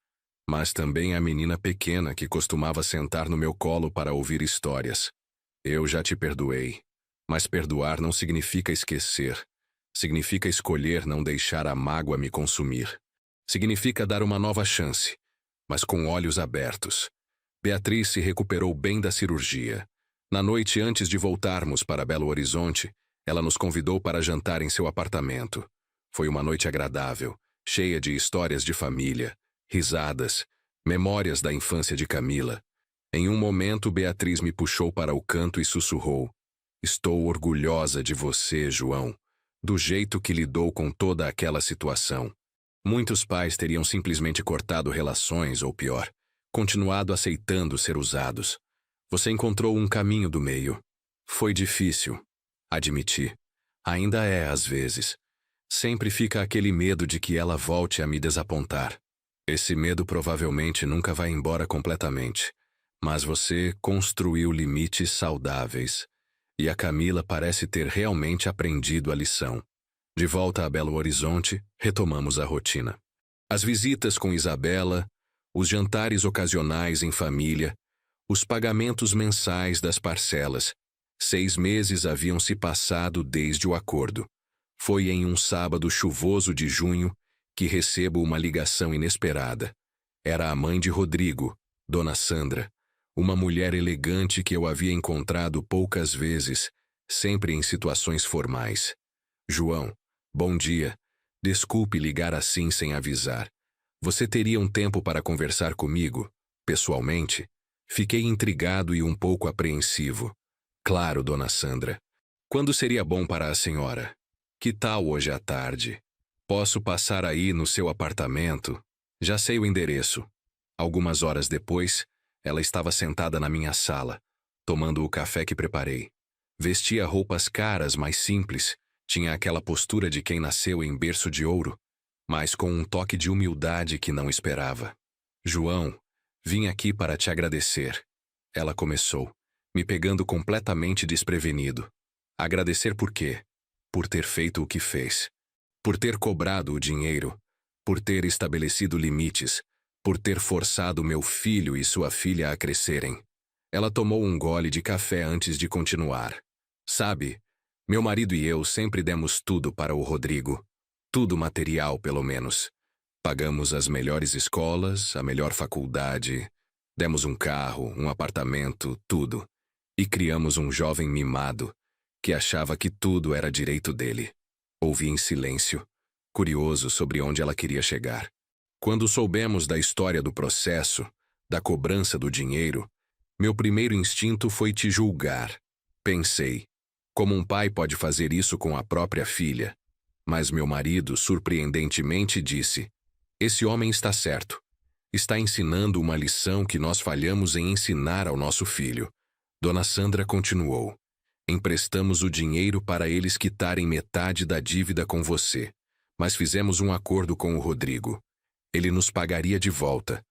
mas também a menina pequena que costumava sentar no meu colo para ouvir histórias. Eu já te perdoei, mas perdoar não significa esquecer. Significa escolher não deixar a mágoa me consumir. Significa dar uma nova chance, mas com olhos abertos. Beatriz se recuperou bem da cirurgia. Na noite antes de voltarmos para Belo Horizonte, ela nos convidou para jantar em seu apartamento. Foi uma noite agradável, cheia de histórias de família, risadas, memórias da infância de Camila. Em um momento, Beatriz me puxou para o canto e sussurrou. Estou orgulhosa de você, João, do jeito que lidou com toda aquela situação. Muitos pais teriam simplesmente cortado relações, ou pior, continuado aceitando ser usados. Você encontrou um caminho do meio. Foi difícil, admiti. Ainda é, às vezes. Sempre fica aquele medo de que ela volte a me desapontar. Esse medo provavelmente nunca vai embora completamente. Mas você construiu limites saudáveis. E a Camila parece ter realmente aprendido a lição. De volta a Belo Horizonte, retomamos a rotina. As visitas com Isabela, os jantares ocasionais em família, os pagamentos mensais das parcelas. 6 meses haviam se passado desde o acordo. Foi em um sábado chuvoso de junho que recebo uma ligação inesperada. Era a mãe de Rodrigo, Dona Sandra, uma mulher elegante que eu havia encontrado poucas vezes, sempre em situações formais. João, bom dia. Desculpe ligar assim sem avisar. Você teria um tempo para conversar comigo, pessoalmente? Fiquei intrigado e um pouco apreensivo. Claro, Dona Sandra. Quando seria bom para a senhora? Que tal hoje à tarde? Posso passar aí no seu apartamento? Já sei o endereço. Algumas horas depois, ela estava sentada na minha sala, tomando o café que preparei. Vestia roupas caras, mas simples. Tinha aquela postura de quem nasceu em berço de ouro, mas com um toque de humildade que não esperava. João, vim aqui para te agradecer. Ela começou, me pegando completamente desprevenido. Agradecer por quê? Por ter feito o que fez. Por ter cobrado o dinheiro. Por ter estabelecido limites. por ter forçado meu filho e sua filha a crescerem. Ela tomou um gole de café antes de continuar. Sabe, meu marido e eu sempre demos tudo para o Rodrigo. Tudo material, pelo menos. Pagamos as melhores escolas, a melhor faculdade, demos um carro, um apartamento, tudo. E criamos um jovem mimado, que achava que tudo era direito dele. Ouvi em silêncio, curioso sobre onde ela queria chegar. Quando soubemos da história do processo, da cobrança do dinheiro, meu primeiro instinto foi te julgar. Pensei, como um pai pode fazer isso com a própria filha? Mas meu marido, surpreendentemente, disse: esse homem está certo. Está ensinando uma lição que nós falhamos em ensinar ao nosso filho. Dona Sandra continuou: emprestamos o dinheiro para eles quitarem metade da dívida com você, mas fizemos um acordo com o Rodrigo. Ele nos pagaria de volta,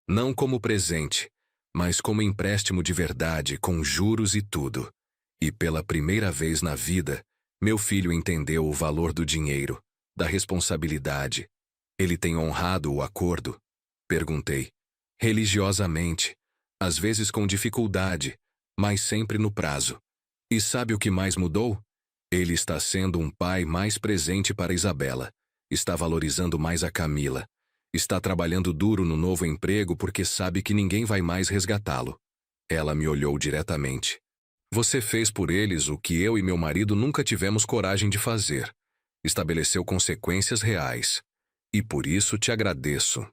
não como presente, mas como empréstimo de verdade, com juros e tudo. E pela primeira vez na vida, meu filho entendeu o valor do dinheiro, da responsabilidade. Ele tem honrado o acordo? Perguntei. Religiosamente, às vezes com dificuldade, mas sempre no prazo. E sabe o que mais mudou? Ele está sendo um pai mais presente para Isabela. Está valorizando mais a Camila. Está trabalhando duro no novo emprego porque sabe que ninguém vai mais resgatá-lo. Ela me olhou diretamente. Você fez por eles o que eu e meu marido nunca tivemos coragem de fazer. Estabeleceu consequências reais. E por isso te agradeço.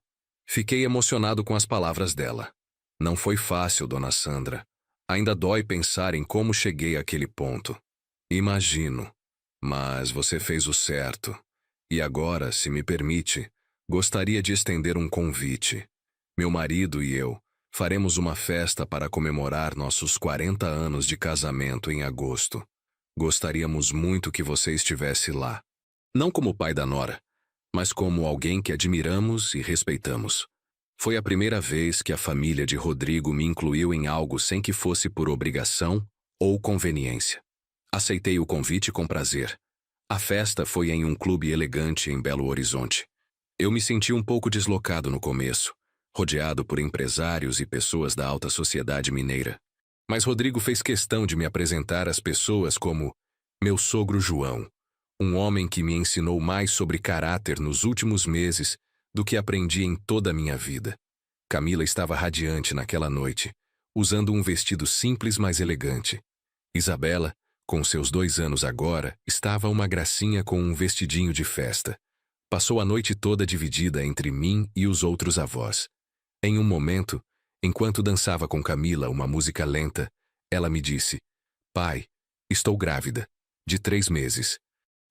Fiquei emocionado com as palavras dela. Não foi fácil, Dona Sandra. Ainda dói pensar em como cheguei àquele ponto. Imagino. Mas você fez o certo. E agora, se me permite, gostaria de estender um convite. Meu marido e eu faremos uma festa para comemorar nossos 40 anos de casamento em agosto. Gostaríamos muito que você estivesse lá. Não como pai da nora, mas como alguém que admiramos e respeitamos. Foi a primeira vez que a família de Rodrigo me incluiu em algo sem que fosse por obrigação ou conveniência. Aceitei o convite com prazer. A festa foi em um clube elegante em Belo Horizonte. Eu me senti um pouco deslocado no começo, rodeado por empresários e pessoas da alta sociedade mineira. Mas Rodrigo fez questão de me apresentar às pessoas como meu sogro João, um homem que me ensinou mais sobre caráter nos últimos meses do que aprendi em toda a minha vida. Camila estava radiante naquela noite, usando um vestido simples, mas elegante. Isabela, com seus 2 anos agora, estava uma gracinha com um vestidinho de festa. Passou a noite toda dividida entre mim e os outros avós. Em um momento, enquanto dançava com Camila uma música lenta, ela me disse: pai, estou grávida, de 3 meses.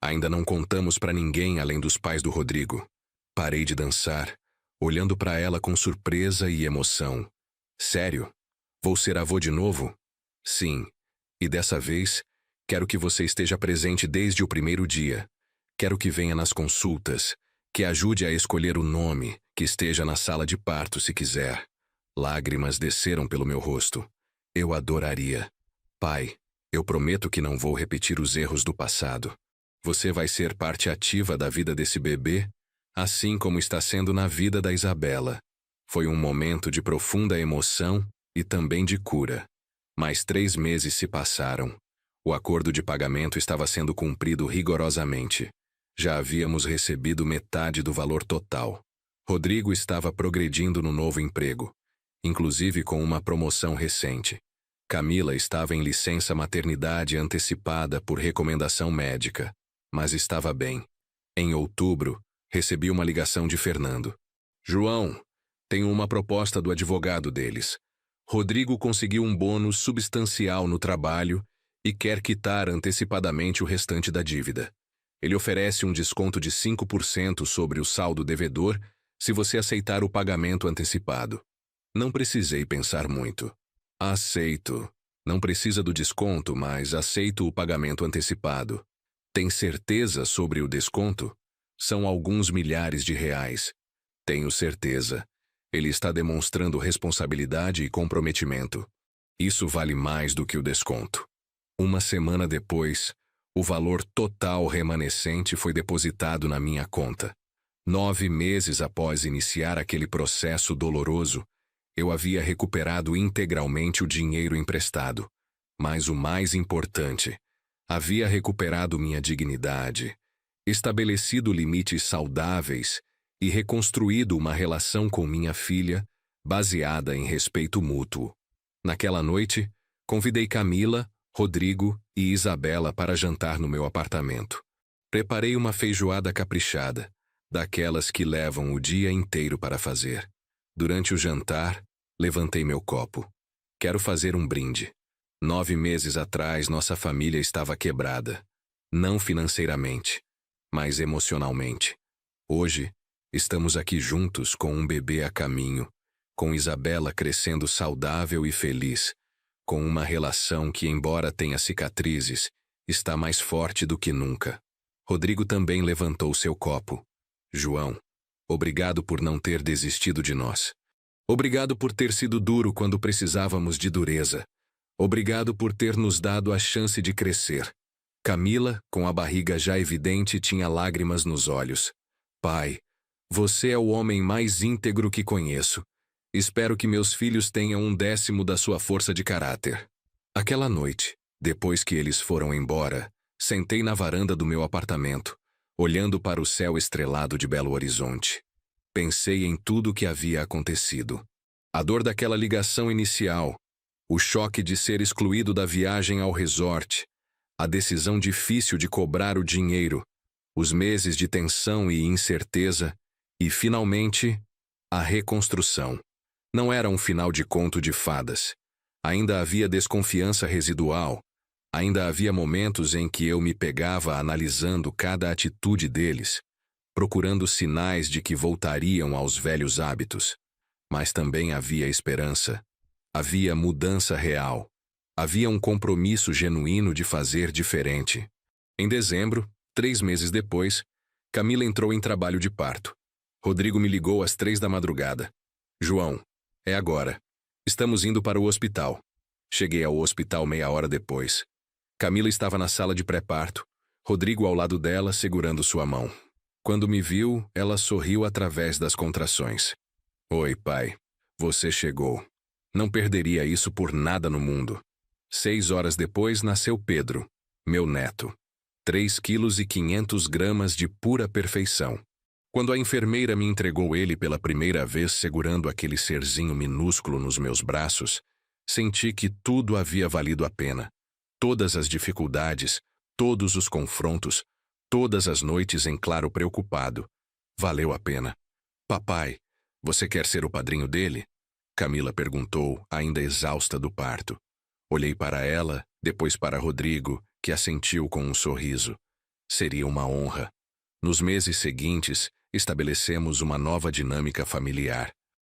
Ainda não contamos para ninguém além dos pais do Rodrigo. Parei de dançar, olhando para ela com surpresa e emoção. Sério? Vou ser avô de novo? Sim. E dessa vez, quero que você esteja presente desde o primeiro dia. Quero que venha nas consultas, que ajude a escolher o nome, que esteja na sala de parto se quiser. Lágrimas desceram pelo meu rosto. Eu adoraria. Pai, eu prometo que não vou repetir os erros do passado. Você vai ser parte ativa da vida desse bebê, assim como está sendo na vida da Isabela. Foi um momento de profunda emoção e também de cura. Mais 3 meses se passaram. O acordo de pagamento estava sendo cumprido rigorosamente. Já havíamos recebido metade do valor total. Rodrigo estava progredindo no novo emprego, inclusive com uma promoção recente. Camila estava em licença maternidade antecipada por recomendação médica, mas estava bem. Em outubro, recebi uma ligação de Fernando. João, tenho uma proposta do advogado deles. Rodrigo conseguiu um bônus substancial no trabalho e quer quitar antecipadamente o restante da dívida. Ele oferece um desconto de 5% sobre o saldo devedor se você aceitar o pagamento antecipado. Não precisei pensar muito. Aceito. Não precisa do desconto, mas aceito o pagamento antecipado. Tem certeza sobre o desconto? São alguns milhares de reais. Tenho certeza. Ele está demonstrando responsabilidade e comprometimento. Isso vale mais do que o desconto. Uma semana depois, o valor total remanescente foi depositado na minha conta. 9 meses após iniciar aquele processo doloroso, eu havia recuperado integralmente o dinheiro emprestado. Mas o mais importante, havia recuperado minha dignidade, estabelecido limites saudáveis e reconstruído uma relação com minha filha baseada em respeito mútuo. Naquela noite, convidei Camila, Rodrigo e Isabela para jantar no meu apartamento. Preparei uma feijoada caprichada, daquelas que levam o dia inteiro para fazer. Durante o jantar, levantei meu copo. Quero fazer um brinde. 9 meses atrás, nossa família estava quebrada. Não financeiramente, mas emocionalmente. Hoje, estamos aqui juntos com um bebê a caminho, com Isabela crescendo saudável e feliz, com uma relação que, embora tenha cicatrizes, está mais forte do que nunca. Rodrigo também levantou seu copo. João, obrigado por não ter desistido de nós. Obrigado por ter sido duro quando precisávamos de dureza. Obrigado por ter nos dado a chance de crescer. Camila, com a barriga já evidente, tinha lágrimas nos olhos. Pai, você é o homem mais íntegro que conheço. Espero que meus filhos tenham 1/10 da sua força de caráter. Aquela noite, depois que eles foram embora, sentei na varanda do meu apartamento, olhando para o céu estrelado de Belo Horizonte. Pensei em tudo o que havia acontecido. A dor daquela ligação inicial, o choque de ser excluído da viagem ao resort, a decisão difícil de cobrar o dinheiro, os meses de tensão e incerteza e, finalmente, a reconstrução. Não era um final de conto de fadas. Ainda havia desconfiança residual. Ainda havia momentos em que eu me pegava analisando cada atitude deles, procurando sinais de que voltariam aos velhos hábitos. Mas também havia esperança. Havia mudança real. Havia um compromisso genuíno de fazer diferente. Em dezembro, 3 meses depois, Camila entrou em trabalho de parto. Rodrigo me ligou às 3 da madrugada. João, é agora. Estamos indo para o hospital. Cheguei ao hospital meia hora depois. Camila estava na sala de pré-parto, Rodrigo ao lado dela, segurando sua mão. Quando me viu, ela sorriu através das contrações. Oi, pai. Você chegou. Não perderia isso por nada no mundo. 6 horas depois nasceu Pedro, meu neto. 3,5 kg de pura perfeição. Quando a enfermeira me entregou ele pela primeira vez segurando aquele serzinho minúsculo nos meus braços, senti que tudo havia valido a pena. Todas as dificuldades, todos os confrontos, todas as noites em claro preocupado. Valeu a pena. Papai, você quer ser o padrinho dele? Camila perguntou, ainda exausta do parto. Olhei para ela, depois para Rodrigo, que assentiu com um sorriso. Seria uma honra. Nos meses seguintes, estabelecemos uma nova dinâmica familiar.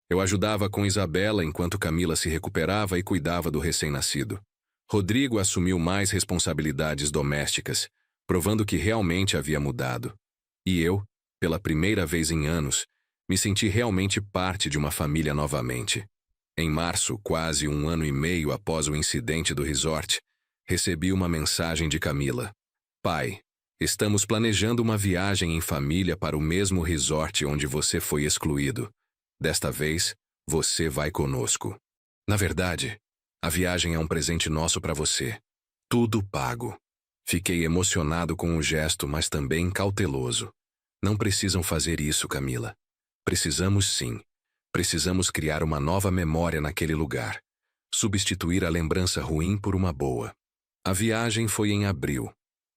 Eu ajudava com Isabela enquanto Camila se recuperava e cuidava do recém-nascido. Rodrigo assumiu mais responsabilidades domésticas, provando que realmente havia mudado. E eu, pela primeira vez em anos, me senti realmente parte de uma família novamente. Em março, quase 1 ano e meio após o incidente do resort, recebi uma mensagem de Camila. Pai, estamos planejando uma viagem em família para o mesmo resort onde você foi excluído. Desta vez, você vai conosco. Na verdade, a viagem é um presente nosso para você. Tudo pago. Fiquei emocionado com o gesto, mas também cauteloso. Não precisam fazer isso, Camila. Precisamos sim. Precisamos criar uma nova memória naquele lugar. Substituir a lembrança ruim por uma boa. A viagem foi em abril.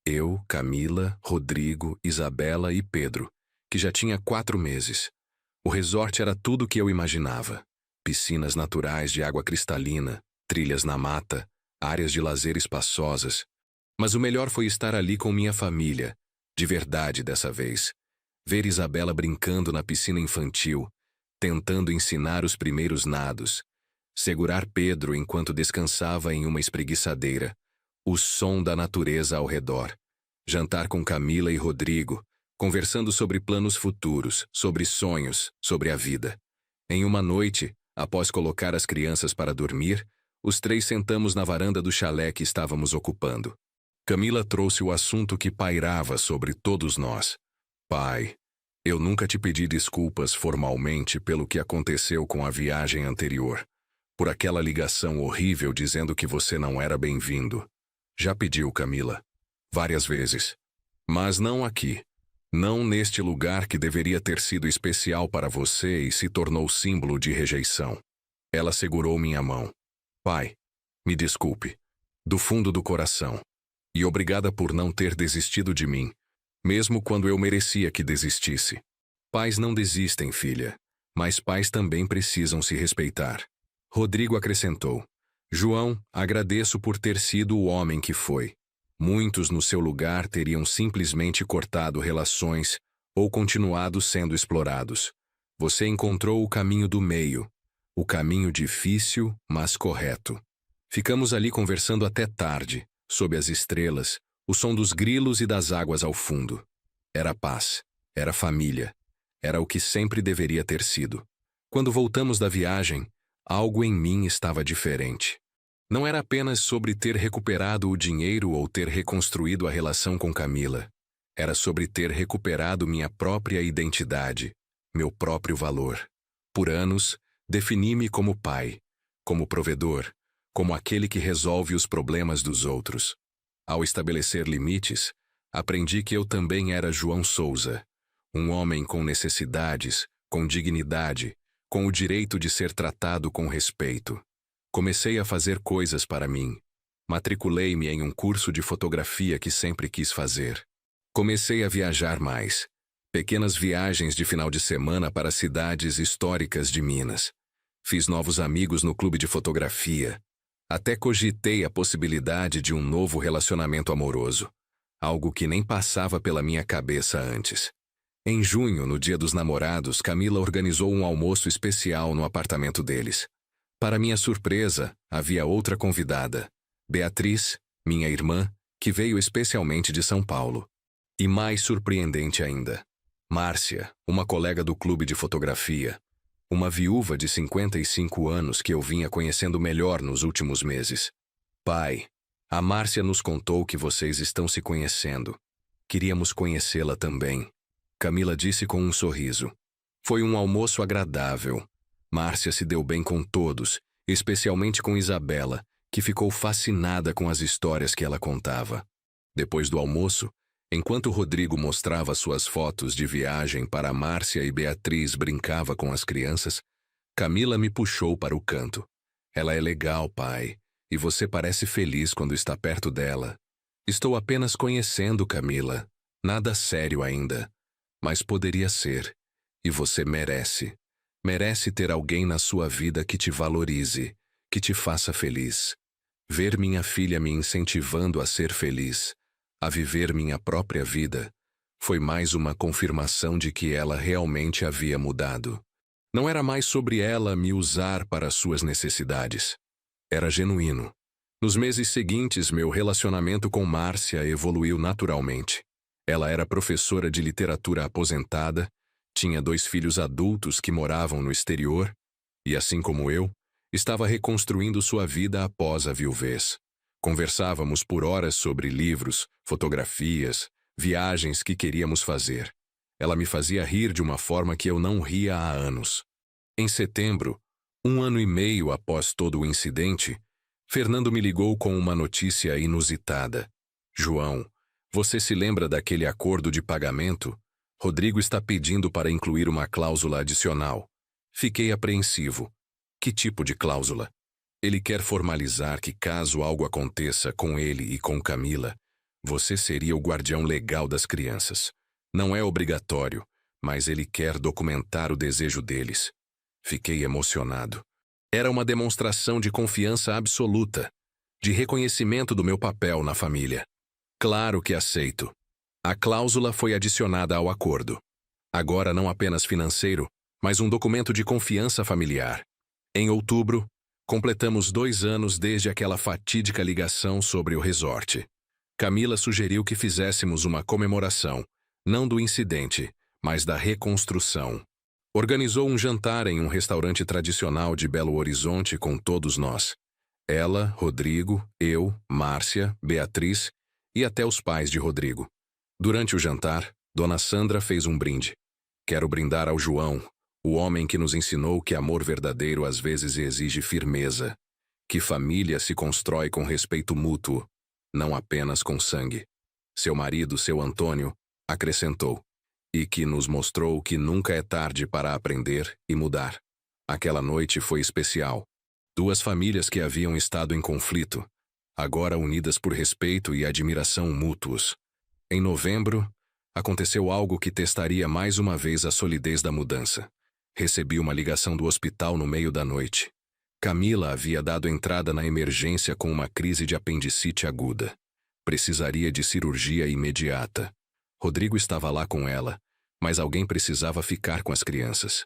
Eu, Camila, Rodrigo, Isabela e Pedro, que já tinha 4 meses. O resort era tudo o que eu imaginava. Piscinas naturais de água cristalina, trilhas na mata, áreas de lazer espaçosas. Mas o melhor foi estar ali com minha família, de verdade dessa vez. Ver Isabela brincando na piscina infantil, tentando ensinar os primeiros nados. Segurar Pedro enquanto descansava em uma espreguiçadeira. O som da natureza ao redor. Jantar com Camila e Rodrigo, conversando sobre planos futuros, sobre sonhos, sobre a vida. Em uma noite, após colocar as crianças para dormir, os 3 sentamos na varanda do chalé que estávamos ocupando. Camila trouxe o assunto que pairava sobre todos nós. Pai, Eu nunca te pedi desculpas formalmente pelo que aconteceu com a viagem anterior, por aquela ligação horrível dizendo que você não era bem-vindo. Já pediu, Camila. Várias vezes. Mas não aqui. Não neste lugar que deveria ter sido especial para você e se tornou símbolo de rejeição. Ela segurou minha mão. Pai, me desculpe. Do fundo do coração. E obrigada por não ter desistido de mim, mesmo quando eu merecia que desistisse. Pais não desistem, filha, mas pais também precisam se respeitar. Rodrigo acrescentou. João, agradeço por ter sido o homem que foi. Muitos no seu lugar teriam simplesmente cortado relações ou continuado sendo explorados. Você encontrou o caminho do meio, o caminho difícil, mas correto. Ficamos ali conversando até tarde, sob as estrelas, o som dos grilos e das águas ao fundo. Era paz, era família, era o que sempre deveria ter sido. Quando voltamos da viagem, algo em mim estava diferente. Não era apenas sobre ter recuperado o dinheiro ou ter reconstruído a relação com Camila. Era sobre ter recuperado minha própria identidade, meu próprio valor. Por anos, defini-me como pai, como provedor, como aquele que resolve os problemas dos outros. Ao estabelecer limites, aprendi que eu também era João Souza, um homem com necessidades, com dignidade, com o direito de ser tratado com respeito. Comecei a fazer coisas para mim. Matriculei-me em um curso de fotografia que sempre quis fazer. Comecei a viajar mais. Pequenas viagens de final de semana para cidades históricas de Minas. Fiz novos amigos no clube de fotografia. Até cogitei a possibilidade de um novo relacionamento amoroso. Algo que nem passava pela minha cabeça antes. Em junho, no Dia dos Namorados, Camila organizou um almoço especial no apartamento deles. Para minha surpresa, havia outra convidada, Beatriz, minha irmã, que veio especialmente de São Paulo. E mais surpreendente ainda, Márcia, uma colega do clube de fotografia, uma viúva de 55 anos que eu vinha conhecendo melhor nos últimos meses. Pai, a Márcia nos contou que vocês estão se conhecendo. Queríamos conhecê-la também. Camila disse com um sorriso. Foi um almoço agradável. Márcia se deu bem com todos, especialmente com Isabela, que ficou fascinada com as histórias que ela contava. Depois do almoço, enquanto Rodrigo mostrava suas fotos de viagem para Márcia e Beatriz brincava com as crianças, Camila me puxou para o canto. Ela é legal, pai, e você parece feliz quando está perto dela. Estou apenas conhecendo Camila. Nada sério ainda. Mas poderia ser. E você merece. Merece ter alguém na sua vida que te valorize, que te faça feliz. Ver minha filha me incentivando a ser feliz, a viver minha própria vida, foi mais uma confirmação de que ela realmente havia mudado. Não era mais sobre ela me usar para suas necessidades. Era genuíno. Nos meses seguintes, meu relacionamento com Márcia evoluiu naturalmente. Ela era professora de literatura aposentada, tinha 2 filhos adultos que moravam no exterior e, assim como eu, estava reconstruindo sua vida após a viuvez. Conversávamos por horas sobre livros, fotografias, viagens que queríamos fazer. Ela me fazia rir de uma forma que eu não ria há anos. Em setembro, 1 ano e meio após todo o incidente, Fernando me ligou com uma notícia inusitada. João, você se lembra daquele acordo de pagamento? Rodrigo está pedindo para incluir uma cláusula adicional. Fiquei apreensivo. Que tipo de cláusula? Ele quer formalizar que caso algo aconteça com ele e com Camila, você seria o guardião legal das crianças. Não é obrigatório, mas ele quer documentar o desejo deles. Fiquei emocionado. Era uma demonstração de confiança absoluta, de reconhecimento do meu papel na família. Claro que aceito. A cláusula foi adicionada ao acordo. Agora não apenas financeiro, mas um documento de confiança familiar. Em outubro, completamos 2 anos desde aquela fatídica ligação sobre o resort. Camila sugeriu que fizéssemos uma comemoração, não do incidente, mas da reconstrução. Organizou um jantar em um restaurante tradicional de Belo Horizonte com todos nós. Ela, Rodrigo, eu, Márcia, Beatriz e até os pais de Rodrigo. Durante o jantar, Dona Sandra fez um brinde. Quero brindar ao João, o homem que nos ensinou que amor verdadeiro às vezes exige firmeza, que família se constrói com respeito mútuo, não apenas com sangue. Seu marido, seu Antônio, acrescentou, e que nos mostrou que nunca é tarde para aprender e mudar. Aquela noite foi especial. Duas famílias que haviam estado em conflito, agora unidas por respeito e admiração mútuos. Em novembro, aconteceu algo que testaria mais uma vez a solidez da mudança. Recebi uma ligação do hospital no meio da noite. Camila havia dado entrada na emergência com uma crise de apendicite aguda. Precisaria de cirurgia imediata. Rodrigo estava lá com ela, mas alguém precisava ficar com as crianças.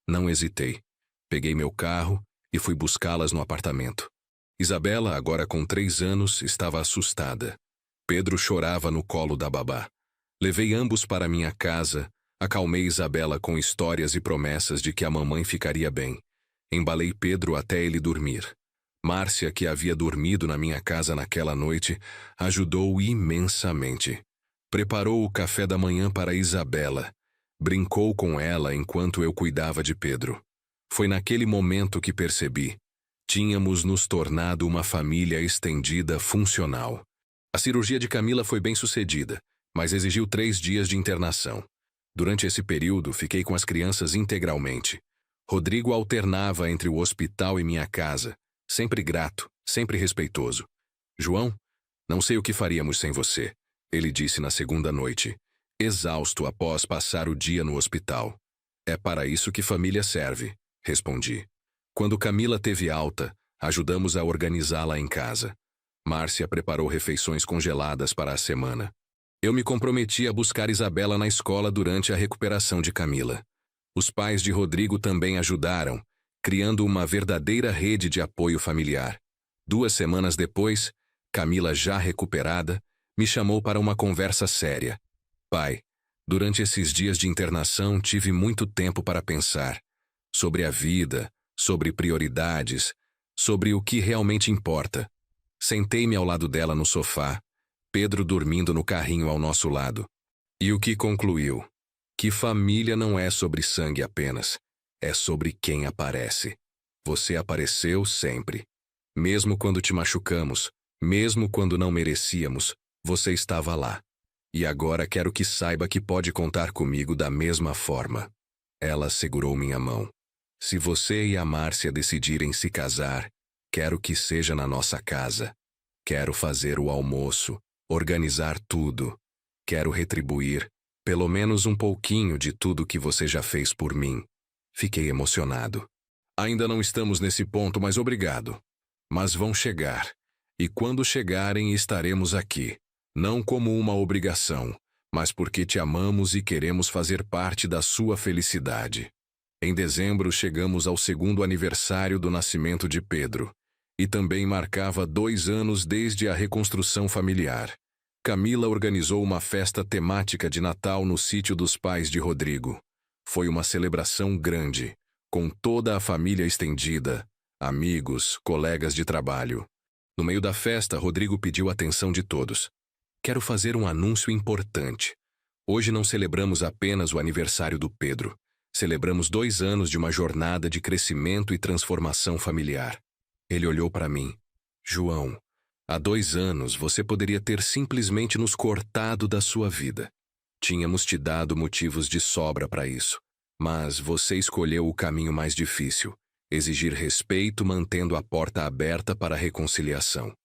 Não hesitei. Peguei meu carro e fui buscá-las no apartamento. Isabela, agora com 3 anos, estava assustada. Pedro chorava no colo da babá. Levei ambos para minha casa, acalmei Isabela com histórias e promessas de que a mamãe ficaria bem. Embalei Pedro até ele dormir. Márcia, que havia dormido na minha casa naquela noite, ajudou imensamente. Preparou o café da manhã para Isabela. Brincou com ela enquanto eu cuidava de Pedro. Foi naquele momento que percebi. Tínhamos nos tornado uma família estendida funcional. A cirurgia de Camila foi bem sucedida, mas exigiu 3 dias de internação. Durante esse período, fiquei com as crianças integralmente. Rodrigo alternava entre o hospital e minha casa, sempre grato, sempre respeitoso. João, não sei o que faríamos sem você, ele disse na segunda noite, exausto após passar o dia no hospital. É para isso que família serve, respondi. Quando Camila teve alta, ajudamos a organizá-la em casa. Márcia preparou refeições congeladas para a semana. Eu me comprometi a buscar Isabela na escola durante a recuperação de Camila. Os pais de Rodrigo também ajudaram, criando uma verdadeira rede de apoio familiar. 2 semanas depois, Camila, já recuperada, me chamou para uma conversa séria. Pai, durante esses dias de internação tive muito tempo para pensar sobre a vida, sobre prioridades, sobre o que realmente importa. Sentei-me ao lado dela no sofá, Pedro dormindo no carrinho ao nosso lado. E o que concluiu? Que família não é sobre sangue apenas, é sobre quem aparece. Você apareceu sempre. Mesmo quando te machucamos, mesmo quando não merecíamos, você estava lá. E agora quero que saiba que pode contar comigo da mesma forma. Ela segurou minha mão. Se você e a Márcia decidirem se casar, quero que seja na nossa casa. Quero fazer o almoço, organizar tudo. Quero retribuir, pelo menos um pouquinho de tudo que você já fez por mim. Fiquei emocionado. Ainda não estamos nesse ponto, mas obrigado. Mas vão chegar. E quando chegarem, estaremos aqui. Não como uma obrigação, mas porque te amamos e queremos fazer parte da sua felicidade. Em dezembro, chegamos ao 2º aniversário do nascimento de Pedro. E também marcava 2 anos desde a reconstrução familiar. Camila organizou uma festa temática de Natal no sítio dos pais de Rodrigo. Foi uma celebração grande, com toda a família estendida, amigos, colegas de trabalho. No meio da festa, Rodrigo pediu a atenção de todos. Quero fazer um anúncio importante. Hoje não celebramos apenas o aniversário do Pedro. Celebramos 2 anos de uma jornada de crescimento e transformação familiar. Ele olhou para mim. João, há 2 anos você poderia ter simplesmente nos cortado da sua vida. Tínhamos te dado motivos de sobra para isso. Mas você escolheu o caminho mais difícil. Exigir respeito mantendo a porta aberta para a reconciliação.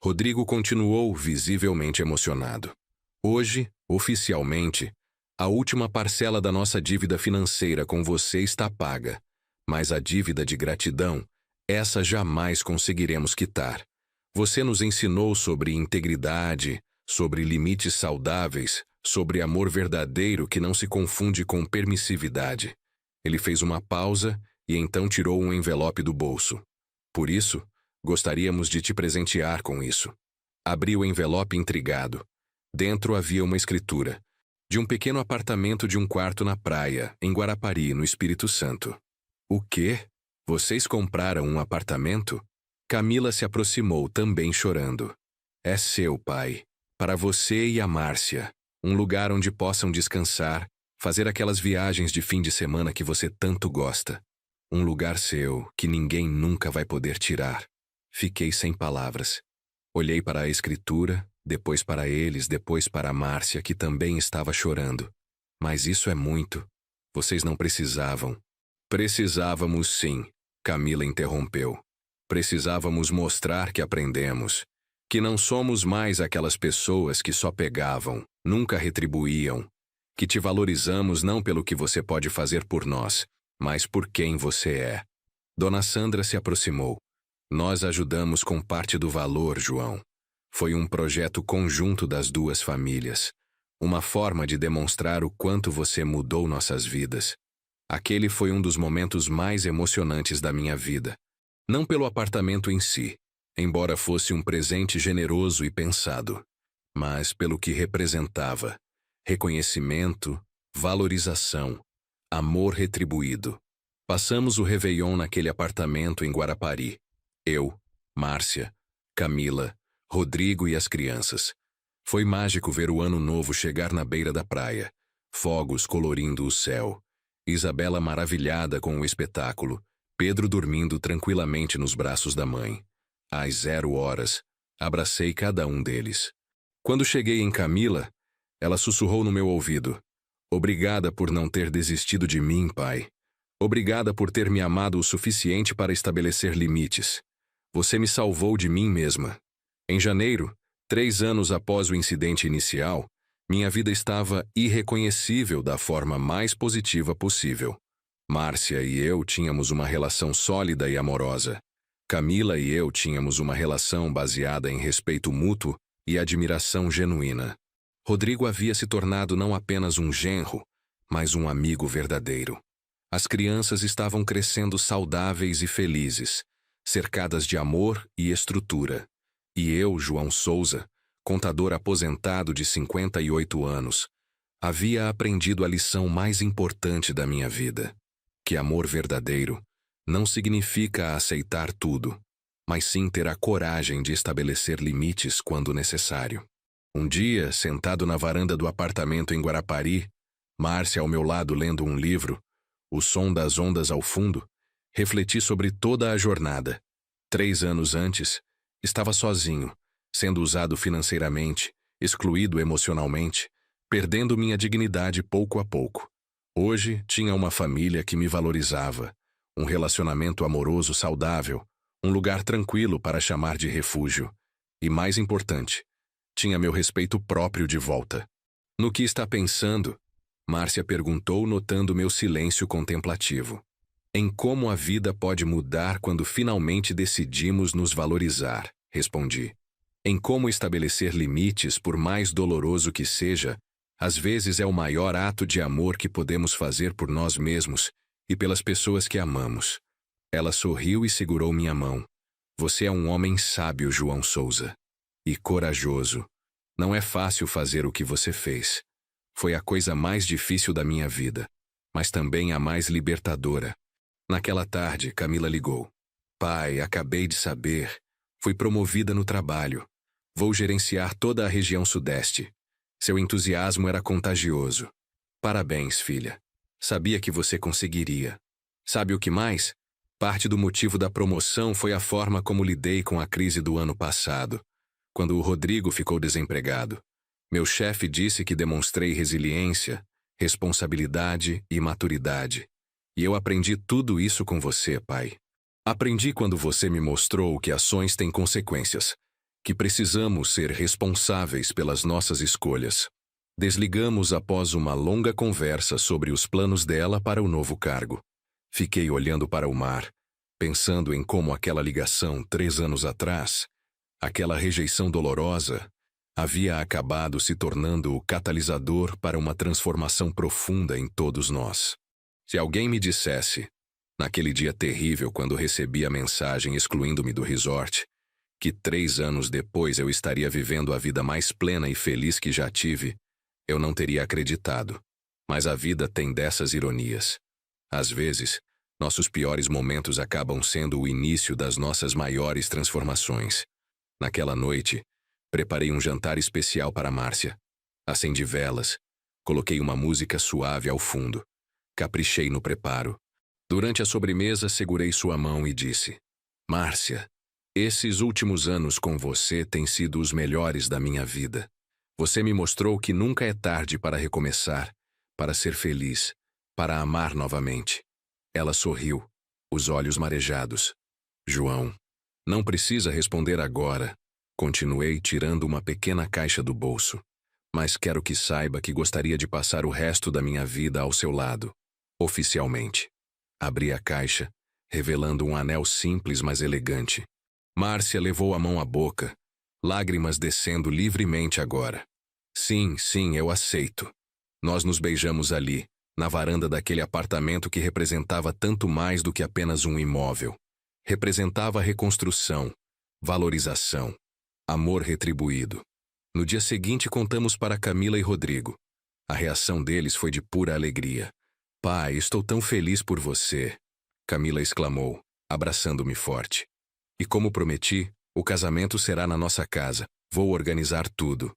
Rodrigo continuou visivelmente emocionado. Hoje, oficialmente, a última parcela da nossa dívida financeira com você está paga. Mas a dívida de gratidão, essa jamais conseguiremos quitar. Você nos ensinou sobre integridade, sobre limites saudáveis, sobre amor verdadeiro que não se confunde com permissividade. Ele fez uma pausa e então tirou um envelope do bolso. Por isso, gostaríamos de te presentear com isso. Abri o envelope intrigado. Dentro havia uma escritura. De um pequeno apartamento de 1 quarto na praia, em Guarapari, no Espírito Santo. O quê? Vocês compraram um apartamento? Camila se aproximou, também chorando. É seu, pai. Para você e a Márcia. Um lugar onde possam descansar, Fazer aquelas viagens de fim de semana que você tanto gosta. Um lugar seu que ninguém nunca vai poder tirar. Fiquei sem palavras. Olhei para a escritura, depois para eles, depois para a Márcia, que também estava chorando. Mas isso é muito. Vocês não precisavam. Precisávamos sim, Camila interrompeu. Precisávamos mostrar que aprendemos. Que não somos mais aquelas pessoas que só pegavam, nunca retribuíam. Que te valorizamos não pelo que você pode fazer por nós, mas por quem você é. Dona Sandra se aproximou. Nós ajudamos com parte do valor, João. Foi um projeto conjunto das duas famílias. Uma forma de demonstrar o quanto você mudou nossas vidas. Aquele foi um dos momentos mais emocionantes da minha vida. Não pelo apartamento em si, embora fosse um presente generoso e pensado, mas pelo que representava. Reconhecimento, valorização, amor retribuído. Passamos o Réveillon naquele apartamento em Guarapari. Eu, Márcia, Camila, Rodrigo e as crianças. Foi mágico ver o ano novo chegar na beira da praia. Fogos colorindo o céu. Isabela maravilhada com o espetáculo. Pedro dormindo tranquilamente nos braços da mãe. Às 0 horas, abracei cada um deles. Quando cheguei em Camila, ela sussurrou no meu ouvido. Obrigada por não ter desistido de mim, pai. Obrigada por ter me amado o suficiente para estabelecer limites. Você me salvou de mim mesma. Em janeiro, 3 anos após o incidente inicial, minha vida estava irreconhecível da forma mais positiva possível. Márcia e eu tínhamos uma relação sólida e amorosa. Camila e eu tínhamos uma relação baseada em respeito mútuo e admiração genuína. Rodrigo havia se tornado não apenas um genro, mas um amigo verdadeiro. As crianças estavam crescendo saudáveis e felizes, cercadas de amor e estrutura. E eu, João Souza, contador aposentado de 58 anos, havia aprendido a lição mais importante da minha vida. Que amor verdadeiro não significa aceitar tudo, mas sim ter a coragem de estabelecer limites quando necessário. Um dia, sentado na varanda do apartamento em Guarapari, Márcia ao meu lado lendo um livro, o som das ondas ao fundo, refleti sobre toda a jornada. 3 anos antes, estava sozinho, sendo usado financeiramente, excluído emocionalmente, perdendo minha dignidade pouco a pouco. Hoje, tinha uma família que me valorizava, um relacionamento amoroso saudável, um lugar tranquilo para chamar de refúgio. E mais importante, tinha meu respeito próprio de volta. No que está pensando? Márcia perguntou, notando meu silêncio contemplativo. Em como a vida pode mudar quando finalmente decidimos nos valorizar, respondi. Em como estabelecer limites, por mais doloroso que seja, às vezes é o maior ato de amor que podemos fazer por nós mesmos e pelas pessoas que amamos. Ela sorriu e segurou minha mão. Você é um homem sábio, João Souza. E corajoso. Não é fácil fazer o que você fez. Foi a coisa mais difícil da minha vida, mas também a mais libertadora. Naquela tarde, Camila ligou. Pai, acabei de saber. Fui promovida no trabalho. Vou gerenciar toda a região sudeste. Seu entusiasmo era contagioso. Parabéns, filha. Sabia que você conseguiria. Sabe o que mais? Parte do motivo da promoção foi a forma como lidei com a crise do ano passado, quando o Rodrigo ficou desempregado. Meu chefe disse que demonstrei resiliência, responsabilidade e maturidade. E eu aprendi tudo isso com você, pai. Aprendi quando você me mostrou que ações têm consequências, que precisamos ser responsáveis pelas nossas escolhas. Desligamos após uma longa conversa sobre os planos dela para o novo cargo. Fiquei olhando para o mar, pensando em como aquela ligação 3 anos atrás, aquela rejeição dolorosa, havia acabado se tornando o catalisador para uma transformação profunda em todos nós. Se alguém me dissesse, naquele dia terrível quando recebi a mensagem excluindo-me do resort, que 3 anos depois eu estaria vivendo a vida mais plena e feliz que já tive, eu não teria acreditado. Mas a vida tem dessas ironias. Às vezes, nossos piores momentos acabam sendo o início das nossas maiores transformações. Naquela noite, preparei um jantar especial para Márcia. Acendi velas, Coloquei uma música suave ao fundo. Caprichei no preparo. Durante a sobremesa, segurei sua mão e disse: Márcia, esses últimos anos com você têm sido os melhores da minha vida. Você me mostrou que nunca é tarde para recomeçar, para ser feliz, para amar novamente. Ela sorriu, os olhos marejados. João, não precisa responder agora. Continuei tirando uma pequena caixa do bolso. Mas quero que saiba que gostaria de passar o resto da minha vida ao seu lado, oficialmente. Abri a caixa, revelando um anel simples, mas elegante. Márcia levou a mão à boca, lágrimas descendo livremente agora. Sim, eu aceito. Nós nos beijamos ali, na varanda daquele apartamento que representava tanto mais do que apenas um imóvel. Representava reconstrução, valorização, amor retribuído. No dia seguinte, contamos para Camila e Rodrigo. A reação deles foi de pura alegria. Pai, estou tão feliz por você, Camila exclamou, abraçando-me forte. E como prometi, o casamento será na nossa casa. Vou organizar tudo.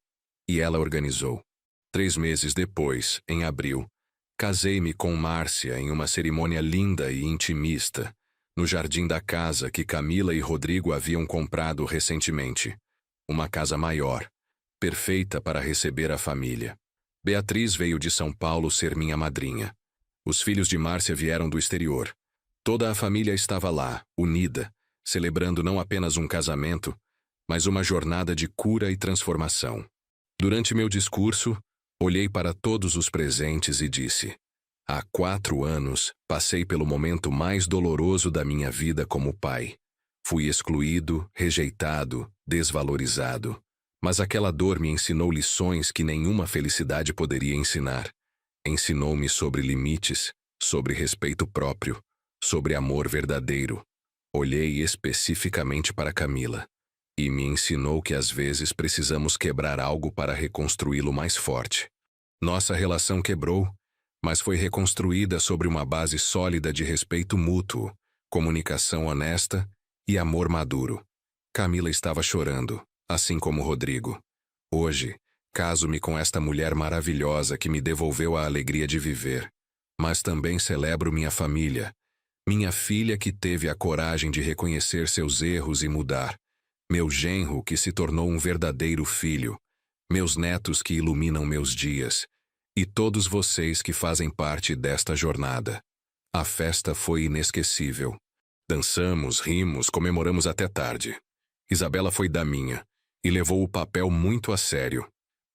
E ela organizou. 3 meses depois, em abril, casei-me com Márcia em uma cerimônia linda e intimista, no jardim da casa que Camila e Rodrigo haviam comprado recentemente. Uma casa maior, perfeita para receber a família. Beatriz veio de São Paulo ser minha madrinha. Os filhos de Márcia vieram do exterior. Toda a família estava lá, unida, celebrando não apenas um casamento, mas uma jornada de cura e transformação. Durante meu discurso, olhei para todos os presentes e disse: há 4 anos, passei pelo momento mais doloroso da minha vida como pai. Fui excluído, rejeitado, desvalorizado. Mas aquela dor me ensinou lições que nenhuma felicidade poderia ensinar. Ensinou-me sobre limites, sobre respeito próprio, sobre amor verdadeiro. Olhei especificamente para Camila. E me ensinou que às vezes precisamos quebrar algo para reconstruí-lo mais forte. Nossa relação quebrou, mas foi reconstruída sobre uma base sólida de respeito mútuo, comunicação honesta e amor maduro. Camila estava chorando, assim como Rodrigo. Hoje, caso-me com esta mulher maravilhosa que me devolveu a alegria de viver. Mas também celebro minha família, minha filha que teve a coragem de reconhecer seus erros e mudar. Meu genro que se tornou um verdadeiro filho, meus netos que iluminam meus dias, e todos vocês que fazem parte desta jornada. A festa foi inesquecível. Dançamos, rimos, comemoramos até tarde. Isabela foi daminha e levou o papel muito a sério.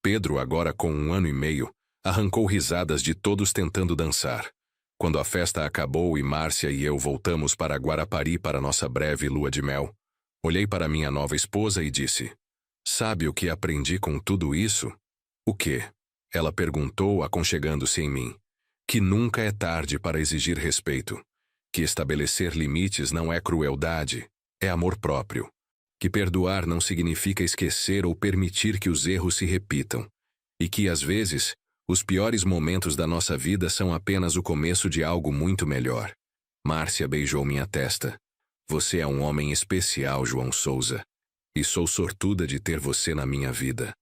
Pedro, agora com 1 ano e meio, arrancou risadas de todos tentando dançar. Quando a festa acabou e Márcia e eu voltamos para Guarapari para nossa breve lua de mel, olhei para minha nova esposa e disse: sabe o que aprendi com tudo isso? O quê? Ela perguntou, aconchegando-se em mim. Que nunca é tarde para exigir respeito. Que estabelecer limites não é crueldade, é amor próprio. Que perdoar não significa esquecer ou permitir que os erros se repitam. E que, às vezes, os piores momentos da nossa vida são apenas o começo de algo muito melhor. Márcia beijou minha testa. Você é um homem especial, João Souza. E sou sortuda de ter você na minha vida.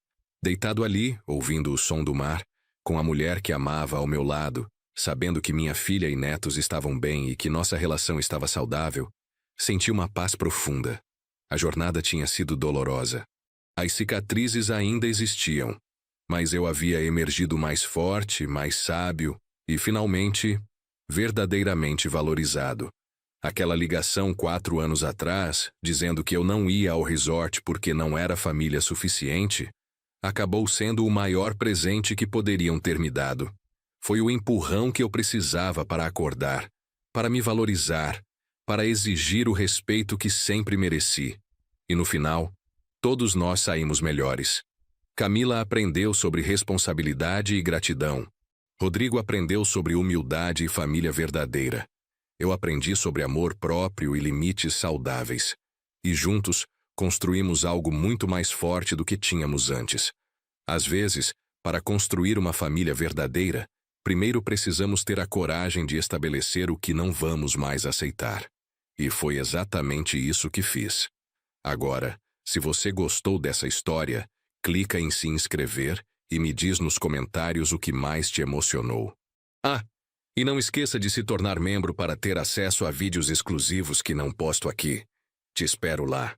Deitado ali, ouvindo o som do mar, com a mulher que amava ao meu lado, sabendo que minha filha e netos estavam bem e que nossa relação estava saudável, senti uma paz profunda. A jornada tinha sido dolorosa. As cicatrizes ainda existiam, mas eu havia emergido mais forte, mais sábio e, finalmente, verdadeiramente valorizado. Aquela ligação 4 anos atrás, dizendo que eu não ia ao resort porque não era família suficiente, acabou sendo o maior presente que poderiam ter me dado. Foi o empurrão que eu precisava para acordar, para me valorizar, para exigir o respeito que sempre mereci. E no final, todos nós saímos melhores. Camila aprendeu sobre responsabilidade e gratidão. Rodrigo aprendeu sobre humildade e família verdadeira. Eu aprendi sobre amor próprio e limites saudáveis. E juntos, construímos algo muito mais forte do que tínhamos antes. Às vezes, para construir uma família verdadeira, primeiro precisamos ter a coragem de estabelecer o que não vamos mais aceitar. E foi exatamente isso que fiz. Agora, se você gostou dessa história, clica em se inscrever e me diz nos comentários o que mais te emocionou. Ah, e não esqueça de se tornar membro para ter acesso a vídeos exclusivos que não posto aqui. Te espero lá.